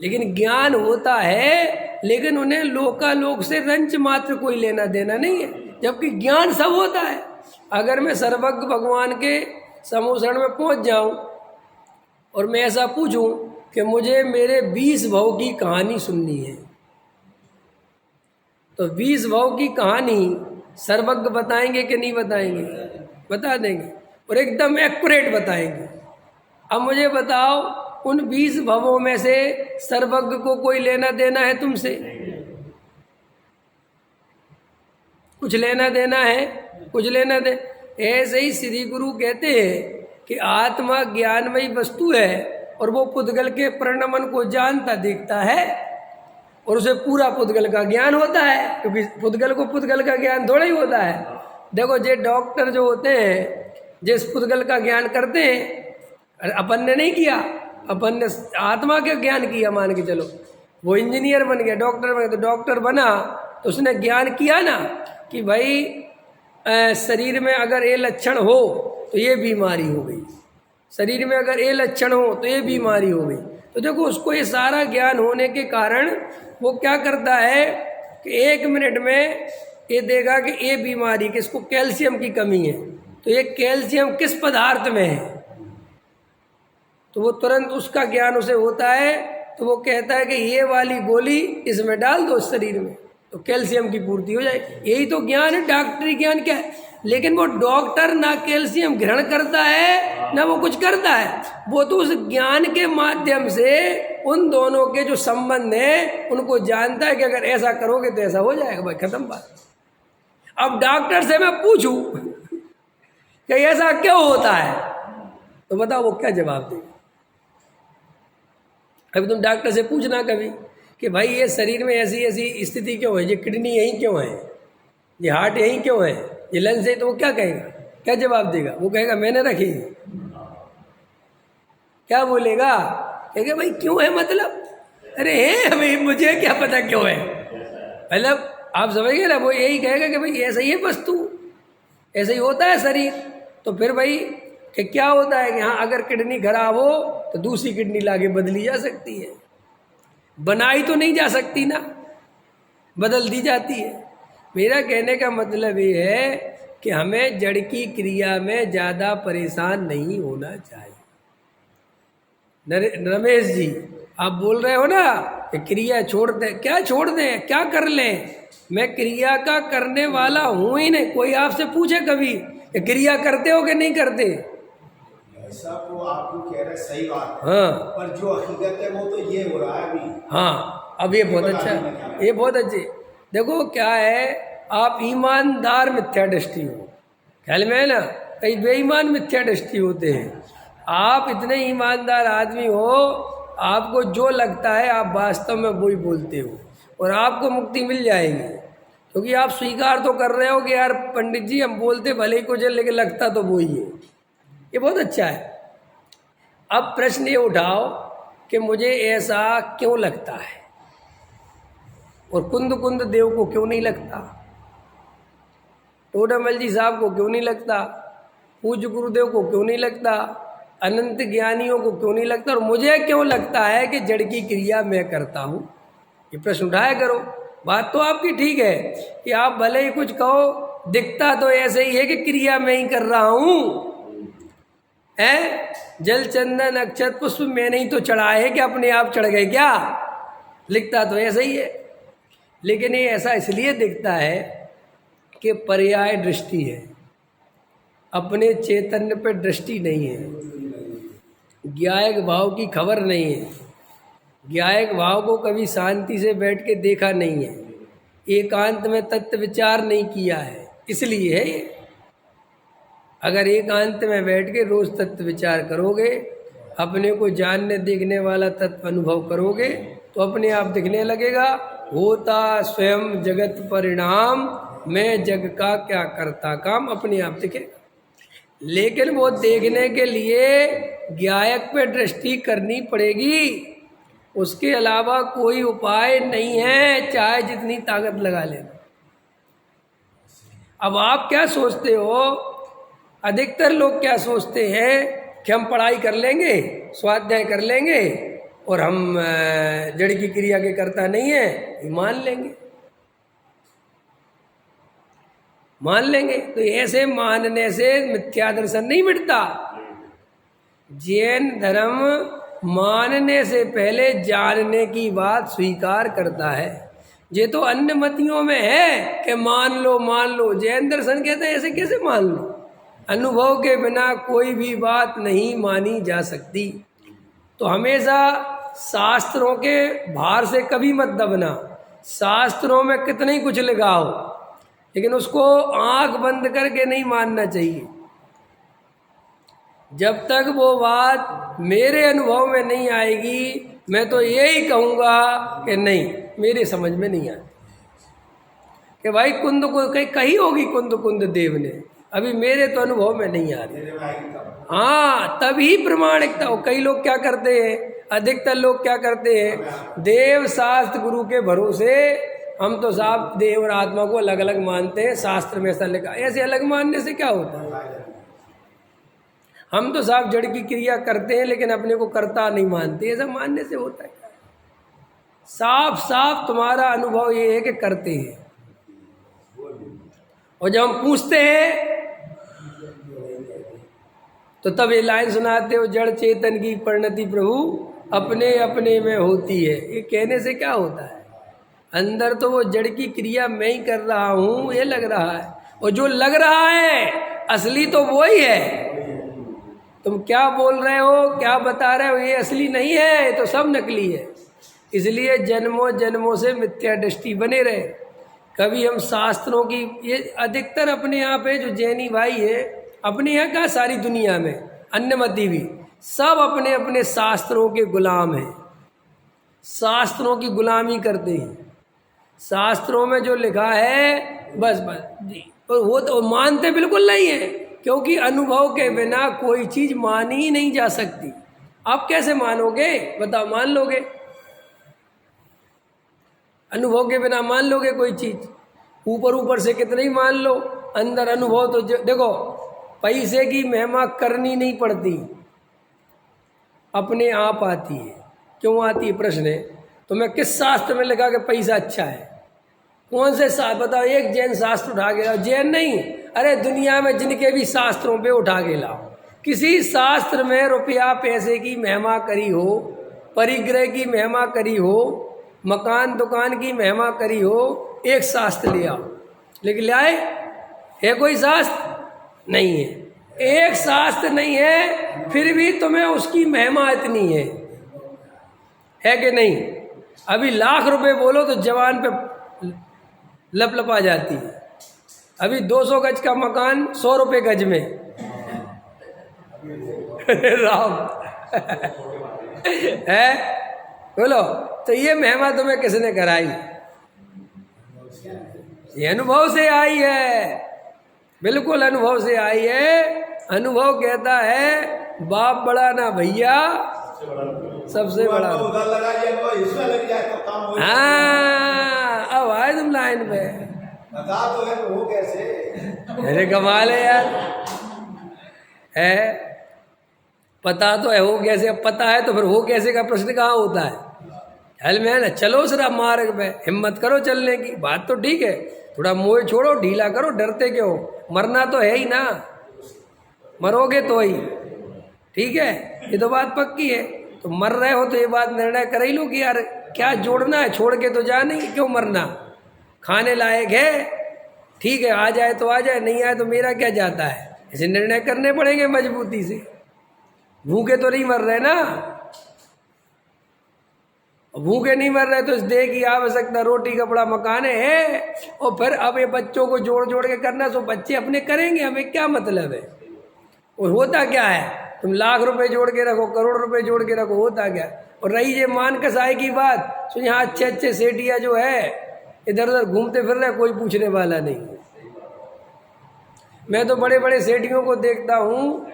लेकिन ज्ञान होता है, लेकिन उन्हें लोकालोक से रंच मात्र कोई लेना देना नहीं है, जबकि ज्ञान सब होता है। अगर मैं सर्वज्ञ भगवान के समूह में पहुंच जाऊं और मैं ऐसा पूछूं कि मुझे मेरे 20 भव की कहानी सुननी है, तो 20 भव की कहानी सर्वज्ञ बताएंगे कि नहीं बताएंगे? बता देंगे, और एकदम एक्यूरेट बताएंगे। अब मुझे बताओ, उन 20 भवों में से सर्वज्ञ को कोई लेना देना है तुमसे? कुछ लेना देना है? कुछ लेना दे। ऐसे ही श्री गुरु कहते हैं कि आत्मा ज्ञानमयी वस्तु है और वो पुद्गल के परिणमन को जानता देखता है, और उसे पूरा पुद्गल का ज्ञान होता है, क्योंकि पुद्गल को पुद्गल का ज्ञान थोड़ा ही होता है। देखो, ये डॉक्टर जो होते हैं जिस पुद्गल का ज्ञान करते हैं, अपन ने नहीं किया, अपन ने आत्मा के ज्ञान किया, मान के चलो। वो इंजीनियर बन गया, डॉक्टर बन गया, तो डॉक्टर बना तो उसने ज्ञान किया ना कि भाई शरीर में अगर ये लक्षण हो तो ये बीमारी हो गई, शरीर में अगर ये लक्षण हो तो ये बीमारी हो गई। तो देखो, उसको ये सारा ज्ञान होने के कारण वो क्या करता है कि 1 मिनट में ये देगा कि ये बीमारी, कि इसको कैल्शियम की कमी है, तो ये कैल्शियम किस पदार्थ में है, तो वो तुरंत उसका ज्ञान उसे होता है। तो वो कहता है कि ये वाली गोली इसमें डाल दो शरीर में, तो कैल्शियम की पूर्ति हो जाएगी। यही तो ज्ञान है, डॉक्टरी ज्ञान क्या है। लेकिन वो डॉक्टर ना कैल्शियम ग्रहण करता है ना वो कुछ करता है, वो तो उस ज्ञान के माध्यम से उन दोनों के जो संबंध है उनको जानता है कि अगर ऐसा करोगे तो ऐसा हो जाएगा, भाई खत्म बात। अब डॉक्टर से मैं पूछूं कि ऐसा क्यों होता है, तो बताओ वो क्या जवाब देगा? अभी तुम डॉक्टर से पूछना कभी कि भाई ये शरीर में ऐसी ऐसी स्थिति क्यों है, ये किडनी यहीं क्यों है, ये हार्ट यहीं क्यों है, ये लंग्स है, तो वो क्या कहेगा, क्या जवाब देगा? वो कहेगा मैंने रखी। क्या बोलेगा? कहेगा भाई क्यों है, मतलब अरे है भाई, मुझे क्या पता क्यों है, मतलब आप समझ गए ना। वो यही कहेगा कि भाई ऐसा ही है वस्तु, ऐसा ही होता है शरीर। तो फिर भाई कि क्या होता है कि हाँ, अगर किडनी खराब हो तो दूसरी किडनी लाके बदली जा सकती है, बनाई तो नहीं जा सकती ना, बदल दी जाती है। मेरा कहने का मतलब ये है कि हमें जड़ की क्रिया में ज़्यादा परेशान नहीं होना चाहिए। रमेश जी, आप बोल रहे हो ना कि क्रिया छोड़ दें, क्या छोड़ दें, क्या कर लें? मैं क्रिया का करने वाला हूँ ही नहीं। कोई आपसे पूछे कभी कि क्रिया करते हो कि नहीं करते? ऐसा तो आपको कह रहे सही बात है, हाँ, पर जो हकीकत है वो तो ये हो रहा है अभी। हाँ, अब ये बहुत अच्छा है, ये बहुत अच्छे। देखो क्या है, आप ईमानदार मिथ्या दृष्टि हो, ख्याल में है ना, कई बेईमान मिथ्या दृष्टि होते हैं। आप इतने ईमानदार आदमी हो, आपको जो लगता है आप वास्तव में वही बोलते हो, और आपको मुक्ति मिल जाएगी, क्योंकि आप स्वीकार तो कर रहे हो कि यार पंडित जी हम बोलते भले ही कुछ है, लेकिन लगता तो वही है। ये बहुत अच्छा है। अब प्रश्न ये उठाओ कि मुझे ऐसा क्यों लगता है, और कुंद देव को क्यों नहीं लगता, टोडामल जी साहब को क्यों नहीं लगता, पूज्य गुरुदेव को क्यों नहीं लगता, अनंत ज्ञानियों को क्यों नहीं लगता, और मुझे क्यों लगता है कि जड़ की क्रिया मैं करता हूँ? ये प्रश्न उठाया करो। बात तो आपकी ठीक है कि आप भले ही कुछ कहो, दिखता तो ऐसे ही है कि क्रिया मैं ही कर रहा हूँ, है जल चंदन अक्षत पुष्प मैंने ही तो चढ़ाए है कि अपने आप चढ़ गए क्या? लिखता तो ऐसा ही है, लेकिन ये ऐसा इसलिए दिखता है कि पर्याय दृष्टि है। अपने चैतन्य पे दृष्टि नहीं है, ज्ञायक भाव की खबर नहीं है, ज्ञायक भाव को कभी शांति से बैठ के देखा नहीं है, एकांत में तत्व विचार नहीं किया है, इसलिए है ये। अगर एकांत में बैठ के रोज तत्व विचार करोगे, अपने को जानने देखने वाला तत्व अनुभव करोगे, तो अपने आप दिखने लगेगा। होता स्वयं जगत परिणाम, मैं जग का क्या करता काम, अपने आप दिखेगा। लेकिन वो देखने के लिए ज्ञायक पे दृष्टि करनी पड़ेगी, उसके अलावा कोई उपाय नहीं है, चाहे जितनी ताकत लगा लेना। अब आप क्या सोचते हो, अधिकतर लोग क्या सोचते हैं कि हम पढ़ाई कर लेंगे, स्वाध्याय कर लेंगे और हम जड़ की क्रिया के करता नहीं है, मान लेंगे। तो ऐसे मानने से मिथ्या दर्शन नहीं मिटता। जैन धर्म मानने से पहले जानने की बात स्वीकार करता है। ये तो अन्य मतियों में है कि मान लो। जैन दर्शन कहते हैं ऐसे कैसे मान लो, अनुभव के बिना कोई भी बात नहीं मानी जा सकती। तो हमेशा शास्त्रों के भार से कभी मत दबना। शास्त्रों में कितना ही कुछ लिखा हो, लेकिन उसको आंख बंद करके नहीं मानना चाहिए। जब तक वो बात मेरे अनुभव में नहीं आएगी, मैं तो यही कहूँगा कि नहीं, मेरे समझ में नहीं आती कि भाई कुंद को कही होगी कुंद देव ने, अभी मेरे तो अनुभव में नहीं आ रही। हाँ, तभी प्रमाणिकता हो। कई लोग क्या करते हैं, अधिकतर लोग क्या करते हैं, देव शास्त्र गुरु के भरोसे हम तो साहब देव और आत्मा को अलग अलग मानते हैं, शास्त्र में ऐसा लिखा। ऐसे अलग मानने से क्या होता है, हम तो साहब जड़ की क्रिया करते हैं लेकिन अपने को कर्ता नहीं मानते, ऐसा मानने से होता है क्या? साफ साफ तुम्हारा अनुभव ये है कि करते हैं। और जब हम पूछते हैं तो तब ये लाइन सुनाते हो, जड़ चेतन की परिणति प्रभु अपने अपने में होती है। ये कहने से क्या होता है, अंदर तो वो जड़ की क्रिया मैं ही कर रहा हूँ, ये लग रहा है, और जो लग रहा है असली तो वो ही है। तुम क्या बोल रहे हो, क्या बता रहे हो, ये असली नहीं है, ये तो सब नकली है। इसलिए जन्मों जन्मों से मिथ्या दृष्टि बने रहे। कभी हम शास्त्रों की, ये अधिकतर अपने यहाँ पे जो जैनी भाई है, अपने यहाँ का सारी दुनिया में अन्यमती भी सब अपने अपने शास्त्रों के गुलाम हैं, शास्त्रों की गुलामी करते हैं। शास्त्रों में जो लिखा है बस जी, और वो तो मानते बिल्कुल नहीं है, क्योंकि अनुभव के बिना कोई चीज़ मानी ही नहीं जा सकती। आप कैसे मानोगे, बताओ, मान लोगे? अनुभव के बिना मान लोगे कोई चीज़? ऊपर से कितना ही मान लो, अंदर अनुभव तो देखो, पैसे की महिमा करनी नहीं पड़ती, अपने आप आती है। क्यों आती है प्रश्न है, तो मैं किस शास्त्र में लिखा कि पैसा अच्छा है? कौन से शास्त्र बताओ, एक जैन शास्त्र उठा के लाओ। जैन नहीं, अरे दुनिया में जिनके भी शास्त्रों पे उठा के लाओ, किसी शास्त्र में रुपया पैसे की महिमा करी हो, परिग्रह की महिमा करी हो, मकान दुकान की महिमा करी हो, एक शास्त्र ले आओ। लेकिन ले आए है कोई शास्त्र? नहीं है, एक शास्त्र नहीं है, फिर भी तुम्हें उसकी महिमा इतनी है कि नहीं? अभी लाख रुपए बोलो तो जवान पे लपलपा जाती है। अभी 200 गज का मकान 100 रुपये गज में राम है, बोलो तो ये महिमा तुम्हें किसने कराई? ये अनुभव से आई है, बिल्कुल अनुभव से आई है। अनुभव कहता है बाप बड़ा ना भैया, सबसे बड़ा। हाँ, अब आए तुम लाइन पे, बता तो है वो कैसे? अरे कमाल है यार, है पता तो है वो कैसे। अब पता है तो फिर वो कैसे का प्रश्न कहाँ होता है? हल में है ना, चलो जरा मार्ग पे, हिम्मत करो चलने की। बात तो ठीक है, थोड़ा मोह छोड़ो, ढीला करो, डरते क्यों? मरना तो है ही ना, मरोगे तो ही, ठीक है, ये तो बात पक्की है। तो मर रहे हो तो ये बात निर्णय कर ही लो कि यार क्या जोड़ना है, छोड़ के तो जा नहीं, क्यों मरना? खाने लायक है, ठीक है, आ जाए तो आ जाए, नहीं आए तो मेरा क्या जाता है? ऐसे निर्णय करने पड़ेंगे मजबूती से। भूखे तो नहीं मर रहे ना, भूखे नहीं मर रहे तो इस देह की आवश्यकता रोटी कपड़ा मकान है। और फिर अब ये बच्चों को जोड़ जोड़ के करना, सो बच्चे अपने करेंगे, हमें क्या मतलब है। और होता क्या है, तुम लाख रुपए जोड़ के रखो, करोड़ रुपए जोड़ के रखो, होता क्या। और रही ये मान कसाई की बात, तो यहाँ अच्छे अच्छे सेठिया जो है इधर उधर घूमते फिर रहे, कोई पूछने वाला नहीं। मैं तो बड़े बड़े सेठियों को देखता हूँ,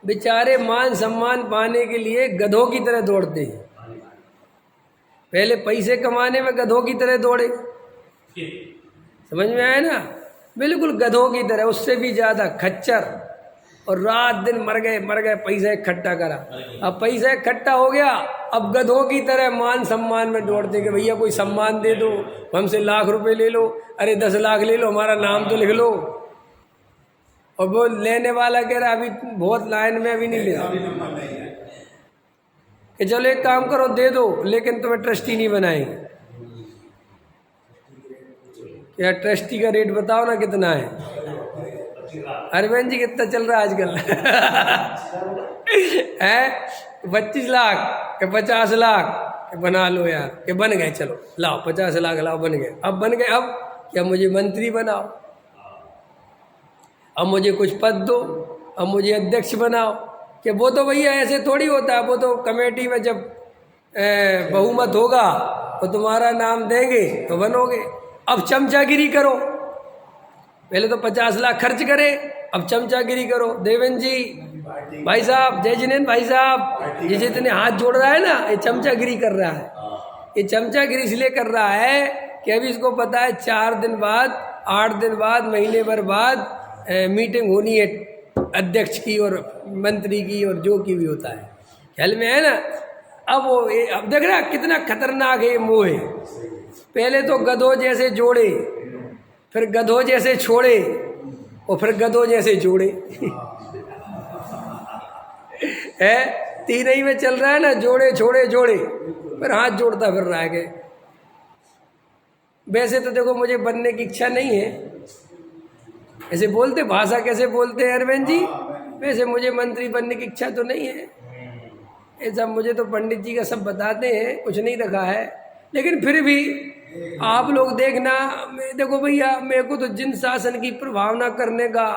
बेचारे मान सम्मान पाने के लिए गधों की तरह दौड़ते हैं। पहले पैसे कमाने में गधों की तरह दौड़े, समझ में आया ना, बिल्कुल गधों की तरह, उससे भी ज़्यादा खच्चर। और रात दिन मर गए, पैसा इकट्ठा करा। अब पैसा इकट्ठा हो गया, अब गधों की तरह मान सम्मान में दौड़ते कि भैया कोई सम्मान दे दो, हमसे लाख रुपए ले लो, अरे 10 लाख ले लो, हमारा नाम तो लिख लो। और वो लेने वाला कह रहा अभी बहुत लाइन में, अभी नहीं ले रहा, कि चलो एक काम करो दे दो, लेकिन तुम्हें ट्रस्टी नहीं बनाएंगे। क्या ट्रस्टी का रेट बताओ ना कितना है। अरविंद जी कितना चल रहा है आजकल है 25 लाख के 50 लाख के बना लो यार, के बन गए, चलो लाओ 50 लाख लाओ, बन गए। अब बन गए, अब क्या मुझे मंत्री बनाओ, अब मुझे कुछ पद दो, अब मुझे अध्यक्ष बनाओ। कि वो तो भैया ऐसे थोड़ी होता है, वो तो कमेटी में जब बहुमत होगा तो तुम्हारा नाम देंगे तो बनोगे। अब चमचागिरी करो, पहले तो 50 लाख खर्च करे, अब चमचागिरी करो। देवेंद्र जी भाई साहब, जय जिनेन्द्र भाई साहब, ये जितने हाथ जोड़ रहा है ना, ये चमचागिरी कर रहा है। ये चमचागिरी इसलिए कर रहा है कि अभी इसको पता है 4 दिन बाद, 8 दिन बाद, महीने भर बाद मीटिंग होनी है अध्यक्ष की और मंत्री की और जो की भी होता है, ख्याल में है ना। अब देख रहा कितना खतरनाक है ये मोह है। पहले तो गधों जैसे जोड़े, फिर गधों जैसे छोड़े, और फिर गधों जैसे जोड़े है, तीन ही में चल रहा है ना, जोड़े छोड़े जोड़े, फिर हाथ जोड़ता फिर रहा है। वैसे तो देखो मुझे बनने की इच्छा नहीं है, ऐसे बोलते, भाषा कैसे बोलते हैं अरविंद जी, वैसे मुझे मंत्री बनने की इच्छा तो नहीं है। ऐसा मुझे तो पंडित जी का सब बताते हैं, कुछ नहीं रखा है। लेकिन फिर भी आप लोग देखना, देखो भैया, मेरे को तो जिन शासन की प्रभावना करने का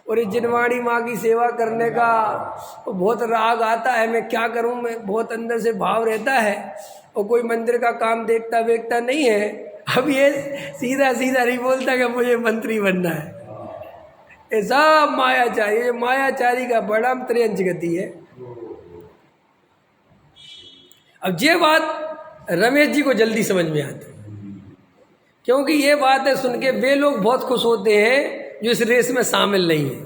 और इस जिनवाणी माँ की सेवा करने का तो बहुत राग आता है। मैं क्या करूं, मैं बहुत अंदर से भाव रहता है, और कोई मंदिर का काम देखता वेखता नहीं है। अब ये सीधा सीधा नहीं बोलता कि मुझे मंत्री बनना है, ये सब मायाचारी, ये मायाचारी का बड़ा त्रयंच गति है। अब ये बात रमेश जी को जल्दी समझ में आती है, क्योंकि ये बात है सुन के वे लोग बहुत खुश होते हैं जो इस रेस में शामिल नहीं है,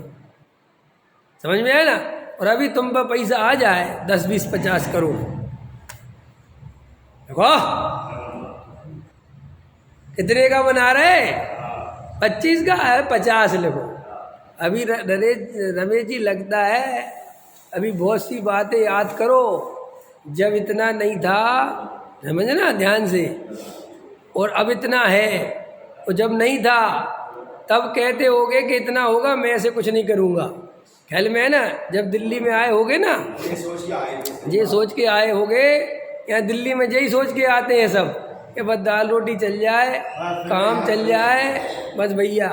समझ में आया ना। और अभी तुम पर पैसा आ जाए 10, 20, 50 करोड़, देखो कितने का बना रहे, 25 का है, 50 लिखो। अभी रमेश जी लगता है अभी बहुत सी बातें याद करो, जब इतना नहीं था, समझना ध्यान से, और अब इतना है। और जब नहीं था तब कहते होगे कि इतना होगा, मैं ऐसे कुछ नहीं करूँगा, ख्याल में है ना। जब दिल्ली में आए होगे ना, ये सोच के आए होगे, यहाँ दिल्ली में यही सोच के आते हैं सब कि बस दाल रोटी चल जाए, काम चल जाए, बस भैया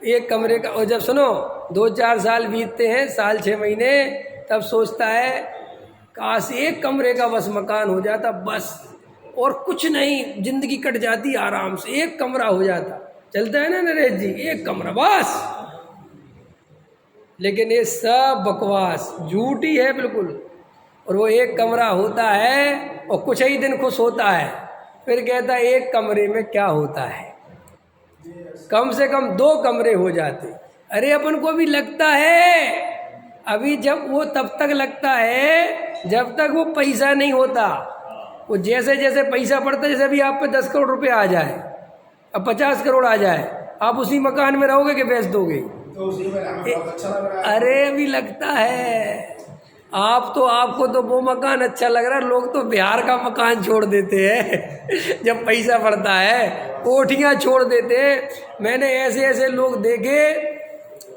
एक कमरे का। और जब सुनो 2-4 साल बीतते हैं, साल 6 महीने, तब सोचता है काश एक कमरे का बस मकान हो जाता, बस और कुछ नहीं, जिंदगी कट जाती आराम से, एक कमरा हो जाता। चलता है ना नरेश जी, एक कमरा बस। लेकिन ये सब बकवास, झूठी है बिल्कुल। और वो एक कमरा होता है और कुछ ही दिन खुश होता है, फिर कहता है एक कमरे में क्या होता है, कम से कम 2 कमरे हो जाते। अरे अपन को भी लगता है, अभी जब वो तब तक लगता है जब तक वो पैसा नहीं होता। वो जैसे जैसे पैसा बढ़ता, जैसे अभी आप पे 10 करोड़ रुपए आ जाए, अब 50 करोड़ आ जाए, आप उसी मकान में रहोगे कि बेच दोगे? तो उसी में हमें बहुत अच्छा लग रहा है। अरे अभी लगता है आपको तो वो मकान अच्छा लग रहा है, लोग तो बिहार का मकान छोड़ देते हैं जब पैसा बढ़ता है, कोठियाँ छोड़ देते हैं। मैंने ऐसे ऐसे लोग देखे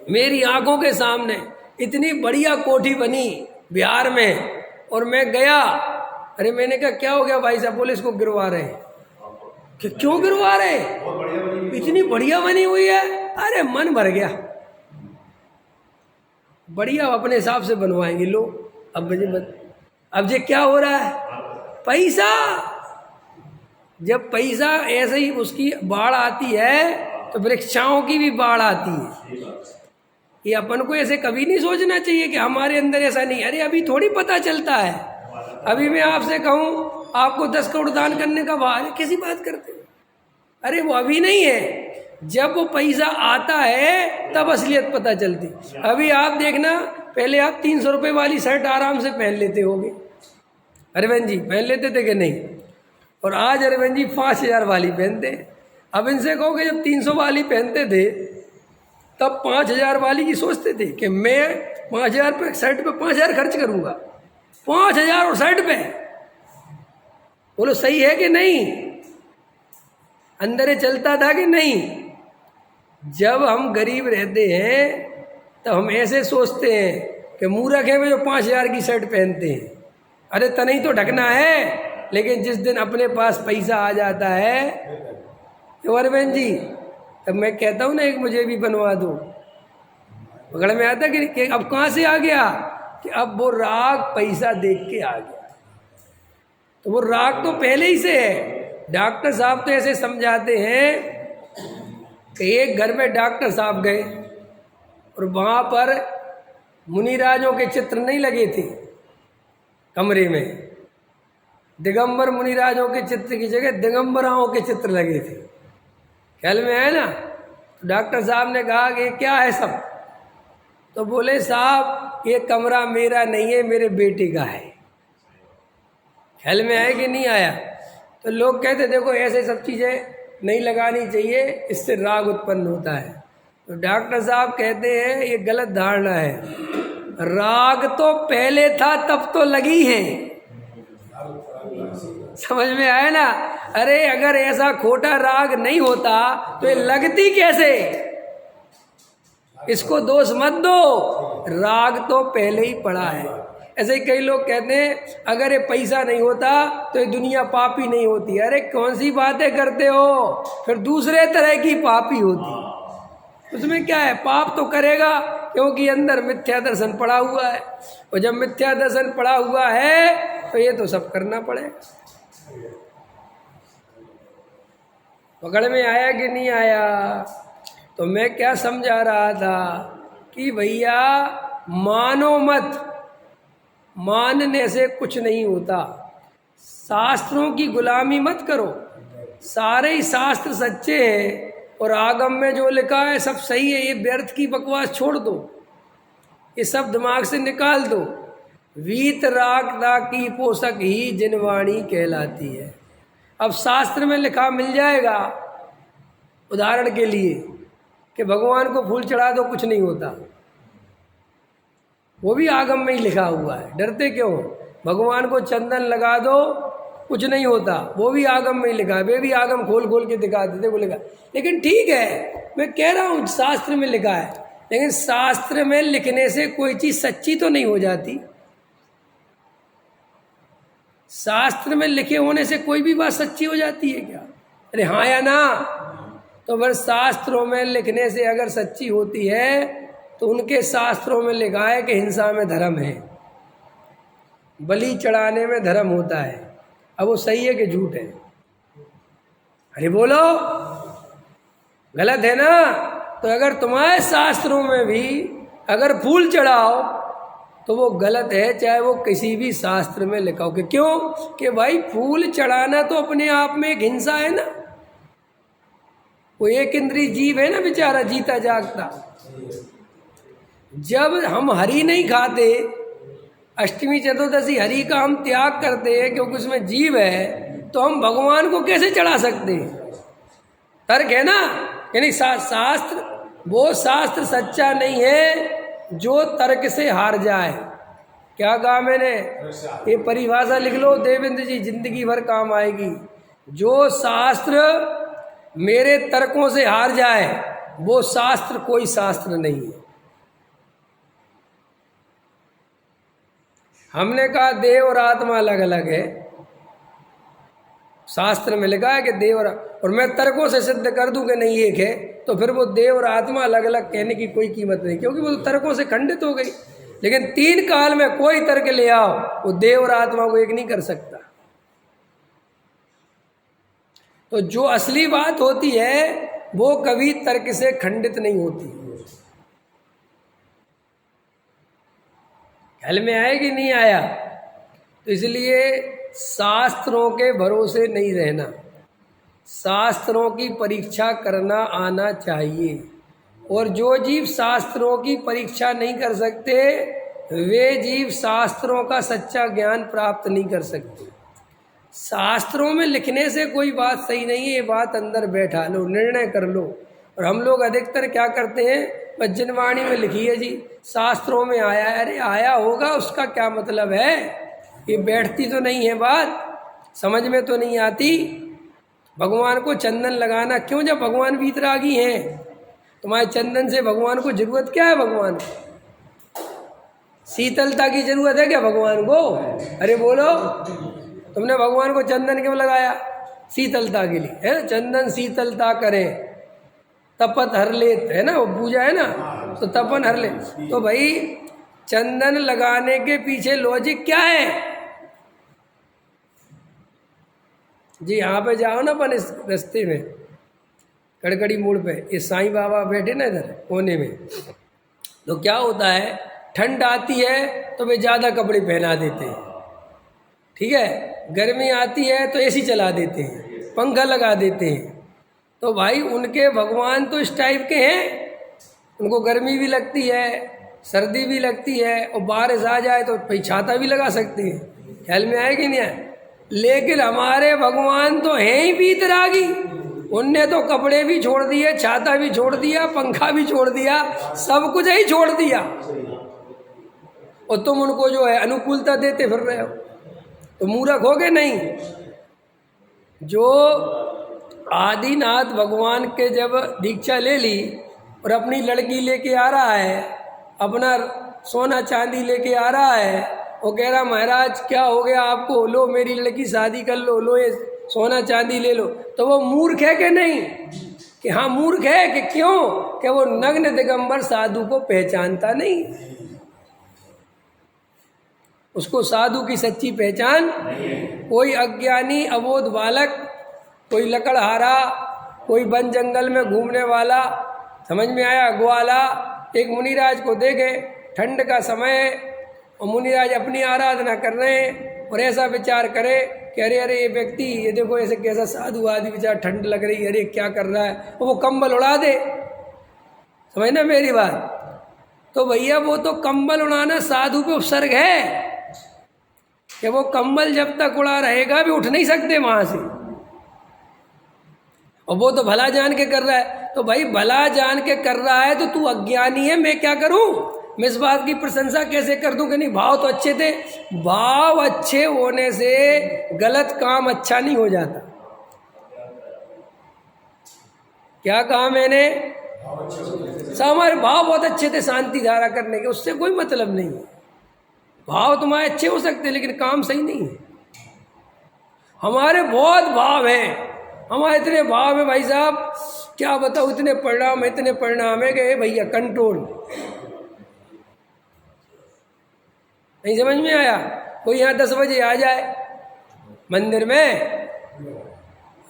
मेरी आंखों के सामने इतनी बढ़िया कोठी बनी बिहार में, और मैं गया, अरे मैंने कहा क्या हो गया भाई साहब? बोले इसको गिरवा रहे हैं। कि क्यों गिरवा रहे? इतनी बढ़िया बनी हुई है। अरे मन भर गया, बढ़िया अपने हिसाब से बनवाएंगे लोग। अब ये क्या हो रहा है? पैसा। जब पैसा ऐसे ही उसकी बाढ़ आती है तो वृक्षाओं की भी बाढ़ आती है। ये अपन को ऐसे कभी नहीं सोचना चाहिए कि हमारे अंदर ऐसा नहीं। अरे अभी थोड़ी पता चलता है। अभी मैं आपसे कहूँ आपको 10 करोड़ दान करने का भार, कैसी बात करते हो? अरे वो अभी नहीं है, जब वो पैसा आता है तब असलियत पता चलती। अभी आप देखना, पहले आप 300 रुपये वाली शर्ट आराम से पहन लेते होगे, अरविंद जी पहन लेते थे कि नहीं? और आज अरविंद जी 5000 वाली पहनते। अब इनसे कहो कि जब 300 वाली पहनते थे तब 5000 वाली की सोचते थे कि मैं 5000 पे शर्ट पे 5000 खर्च करूंगा। 5000 और शर्ट पे, बोलो सही है कि नहीं? अंदर चलता था कि नहीं? जब हम गरीब रहते हैं तब हम ऐसे सोचते हैं कि मूर्ख है वे जो 5000 की शर्ट पहनते हैं। अरे तनई तो ढकना है। लेकिन जिस दिन अपने पास पैसा आ जाता है अरविंद जी, तब मैं कहता हूँ ना एक मुझे भी बनवा दो। पकड़ में आता कि अब कहाँ से आ गया? कि अब वो राग पैसा देख के आ गया। तो वो राग तो पहले ही से है। डॉक्टर साहब तो ऐसे समझाते हैं कि एक घर में डॉक्टर साहब गए और वहाँ पर मुनिराजों के चित्र नहीं लगे थे कमरे में। दिगंबर मुनिराजों के चित्र की जगह दिगंबराओं के चित्र लगे थे। ख्याल में है ना? तो डॉक्टर साहब ने कहा कि क्या है सब? तो बोले साहब ये कमरा मेरा नहीं है, मेरे बेटे का है। ख्याल में आया कि नहीं आया? तो लोग कहते देखो ऐसे सब चीज़ें नहीं लगानी चाहिए, इससे राग उत्पन्न होता है। तो डॉक्टर साहब कहते हैं ये गलत धारणा है। राग तो पहले था तब तो लगी है। समझ में आया ना? अरे अगर ऐसा खोटा राग नहीं होता तो ये लगती कैसे? इसको दोष मत दो, राग तो पहले ही पड़ा है। ऐसे ही कई लोग कहते हैं अगर ये पैसा नहीं होता तो ये दुनिया पापी नहीं होती। अरे कौन सी बातें करते हो? फिर दूसरे तरह की पापी होती। उसमें क्या है? पाप तो करेगा क्योंकि अंदर मिथ्या दर्शन पड़ा हुआ है, और जब मिथ्या दर्शन पड़ा हुआ है तो ये तो सब करना पड़ेगा। पकड़ में आया कि नहीं आया? तो मैं क्या समझा रहा था कि भैया मानो मत, मानने से कुछ नहीं होता। शास्त्रों की गुलामी मत करो। सारे ही शास्त्र सच्चे हैं और आगम में जो लिखा है सब सही है। ये व्यर्थ की बकवास छोड़ दो, ये सब दिमाग से निकाल दो। वीत रागता की पोषक ही जिनवाणी कहलाती है। अब शास्त्र में लिखा मिल जाएगा उदाहरण के लिए कि भगवान को फूल चढ़ा दो कुछ नहीं होता, वो भी आगम में ही लिखा हुआ है। डरते क्यों? भगवान को चंदन लगा दो कुछ नहीं होता, वो भी आगम में ही लिखा है। वे भी आगम खोल खोल के दिखा देते वो लिखा। लेकिन ठीक है, मैं कह रहा हूँ शास्त्र में लिखा है, लेकिन शास्त्र में लिखने से कोई चीज़ सच्ची तो नहीं हो जाती। शास्त्र में लिखे होने से कोई भी बात सच्ची हो जाती है क्या? अरे हाँ या ना? तो अगर शास्त्रों में लिखने से अगर सच्ची होती है तो उनके शास्त्रों में लिखा है कि हिंसा में धर्म है, बलि चढ़ाने में धर्म होता है। अब वो सही है कि झूठ है? अरे बोलो, गलत है ना? तो अगर तुम्हारे शास्त्रों में भी अगर फूल चढ़ाओ तो वो गलत है, चाहे वो किसी भी शास्त्र में लिखा हो। कि क्यों? कि भाई फूल चढ़ाना तो अपने आप में एक हिंसा है ना। वो एक इंद्रिय जीव है ना बेचारा, जीता जागता। जब हम हरी नहीं खाते, अष्टमी चतुर्दशी हरी का हम त्याग करते हैं क्योंकि उसमें जीव है, तो हम भगवान को कैसे चढ़ा सकते हैं? तर्क है ना? यानी शास्त्र, वो शास्त्र सच्चा नहीं है जो तर्क से हार जाए। क्या कहा मैंने? ये परिभाषा लिख लो देवेंद्र जी, जिंदगी भर काम आएगी। जो शास्त्र मेरे तर्कों से हार जाए वो शास्त्र कोई शास्त्र नहीं है। हमने कहा देह और आत्मा अलग अलग है, शास्त्र में लिखा है कि देह और मैं तर्कों से सिद्ध कर दूं कि नहीं एक है, तो फिर वो देह और आत्मा अलग अलग कहने की कोई कीमत नहीं, क्योंकि वो तो तर्कों से खंडित हो गई। लेकिन 3 काल में कोई तर्क ले आओ, वो देह और आत्मा को एक नहीं कर सकता। तो जो असली बात होती है वो कभी तर्क से खंडित नहीं होती। ख्याल में आया कि नहीं आया? तो इसलिए शास्त्रों के भरोसे नहीं रहना, शास्त्रों की परीक्षा करना आना चाहिए। और जो जीव शास्त्रों की परीक्षा नहीं कर सकते वे जीव शास्त्रों का सच्चा ज्ञान प्राप्त नहीं कर सकते। शास्त्रों में लिखने से कोई बात सही नहीं है, ये बात अंदर बैठा लो, निर्णय कर लो। और हम लोग अधिकतर क्या करते हैं, वज्रवाणी में लिखी है जी, शास्त्रों में आया है। अरे आया होगा, उसका क्या मतलब है? ये बैठती तो नहीं है बात, समझ में तो नहीं आती। भगवान को चंदन लगाना क्यों, जब भगवान वीतरागी हैं? तुम्हारे चंदन से भगवान को जरूरत क्या है? भगवान को शीतलता की जरूरत है क्या भगवान को? अरे बोलो, तुमने भगवान को चंदन क्यों लगाया? शीतलता के लिए, है ना? चंदन शीतलता करे, तपत हर लेत, है ना? वो पूजा है ना, तो तपन हर ले। तो भाई चंदन लगाने के पीछे लॉजिक क्या है जी? यहाँ पे जाओ ना अपन इस रास्ते में, कड़कड़ी मोड़ पे, ये साईं बाबा बैठे ना इधर कोने में, तो क्या होता है, ठंड आती है तो वे ज़्यादा कपड़े पहना देते हैं, ठीक है? गर्मी आती है तो एसी चला देते हैं, पंखा लगा देते हैं। तो भाई उनके भगवान तो इस टाइप के हैं, उनको गर्मी भी लगती है, सर्दी भी लगती है, और बारिश आ जाए तो भाई छाता भी लगा सकते हैं। ख्याल में आए कि नहीं आए? लेकिन हमारे भगवान तो हैं ही वीतरागी, उनने तो कपड़े भी छोड़ दिए, छाता भी छोड़ दिया, पंखा भी छोड़ दिया, सब कुछ ही छोड़ दिया, और तुम उनको जो है अनुकूलता देते फिर रहे हो। तो मूर्ख हो गए नहीं? जो आदिनाथ भगवान के जब दीक्षा ले ली और अपनी लड़की लेके आ रहा है, अपना सोना चांदी लेके आ रहा है, वो कह रहा महाराज क्या हो गया आपको, लो मेरी लड़की शादी कर लो, लो ये सोना चांदी ले लो। तो वो मूर्ख है कि नहीं? कि हाँ मूर्ख है। कि क्यों? कि वो नग्न दिगंबर साधु को पहचानता नहीं, उसको साधु की सच्ची पहचान। कोई अज्ञानी अबोध बालक, कोई लकड़हारा, कोई वन जंगल में घूमने वाला, समझ में आया, ग्वाला, एक मुनिराज को देखे, ठंड का समय, और मुनिराज अपनी आराधना कर रहे हैं, और ऐसा विचार करे कि अरे अरे ये व्यक्ति, ये देखो ऐसे कैसा साधु आदि, बेचारा ठंड लग रही है, अरे क्या कर रहा है, और वो कंबल उड़ा दे। समझना मेरी बात? तो भैया वो तो कंबल उड़ाना साधु पे उपसर्ग है, कि वो कंबल जब तक उड़ा रहेगा भी उठ नहीं सकते वहां से, और वो तो भला जान के कर रहा है। तो भाई भला जान के कर रहा है तो तू अज्ञानी है, मैं क्या करूं? मैं इस बात की प्रशंसा कैसे कर दूं कि नहीं भाव तो अच्छे थे? भाव अच्छे होने से गलत काम अच्छा नहीं हो जाता। क्या कहा मैंने? हमारे भाव बहुत अच्छे थे शांति धारा करने के, उससे कोई मतलब नहीं है। भाव तुम्हारे अच्छे हो सकते लेकिन काम सही नहीं है। हमारे बहुत भाव हैं, हमारे इतने भाव है भाई साहब, क्या बताओ, इतने परिणाम है कि भैया कंट्रोल नहीं। समझ में आया? कोई यहाँ 10 बजे आ जाए मंदिर में,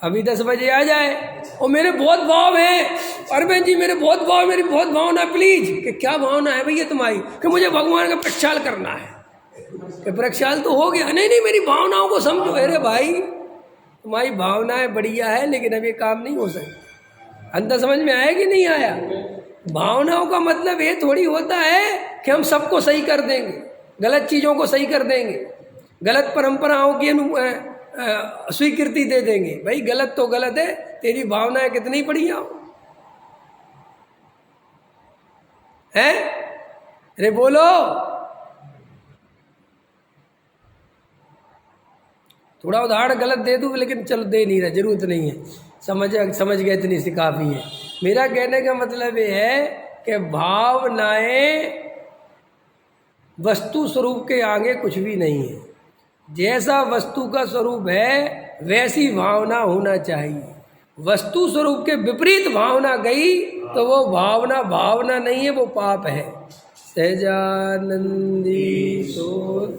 अभी 10 बजे आ जाए, और मेरे बहुत भाव है, अरविंद जी मेरे बहुत भाव, मेरी बहुत भावना, प्लीज। कि क्या भावना है भैया तुम्हारी? कि मुझे भगवान का प्रक्षाल करना है। कि प्रक्षाल तो हो गया, नहीं मेरी भावनाओं को समझो। अरे भाई तुम्हारी भावनाएं बढ़िया है लेकिन अब ये काम नहीं हो सकता। अंदर समझ में आया कि नहीं आया? भावनाओं का मतलब ये थोड़ी होता है कि हम सबको सही कर देंगे, गलत चीज़ों को सही कर देंगे, गलत परंपराओं की स्वीकृति दे देंगे। भाई गलत तो गलत है, तेरी भावनाएं कितनी बढ़िया हो हैं? अरे बोलो, थोड़ा उदाहरण गलत दे दूँ लेकिन चलो दे नहीं रहा, जरूरत नहीं है, समझ गए इतनी सी काफ़ी है। मेरा कहने का मतलब ये है कि भावनाएं वस्तु स्वरूप के आगे कुछ भी नहीं है। जैसा वस्तु का स्वरूप है वैसी भावना होना चाहिए। वस्तु स्वरूप के विपरीत भावना गई तो वो भावना भावना नहीं है, वो पाप है। सहजानंदी सोत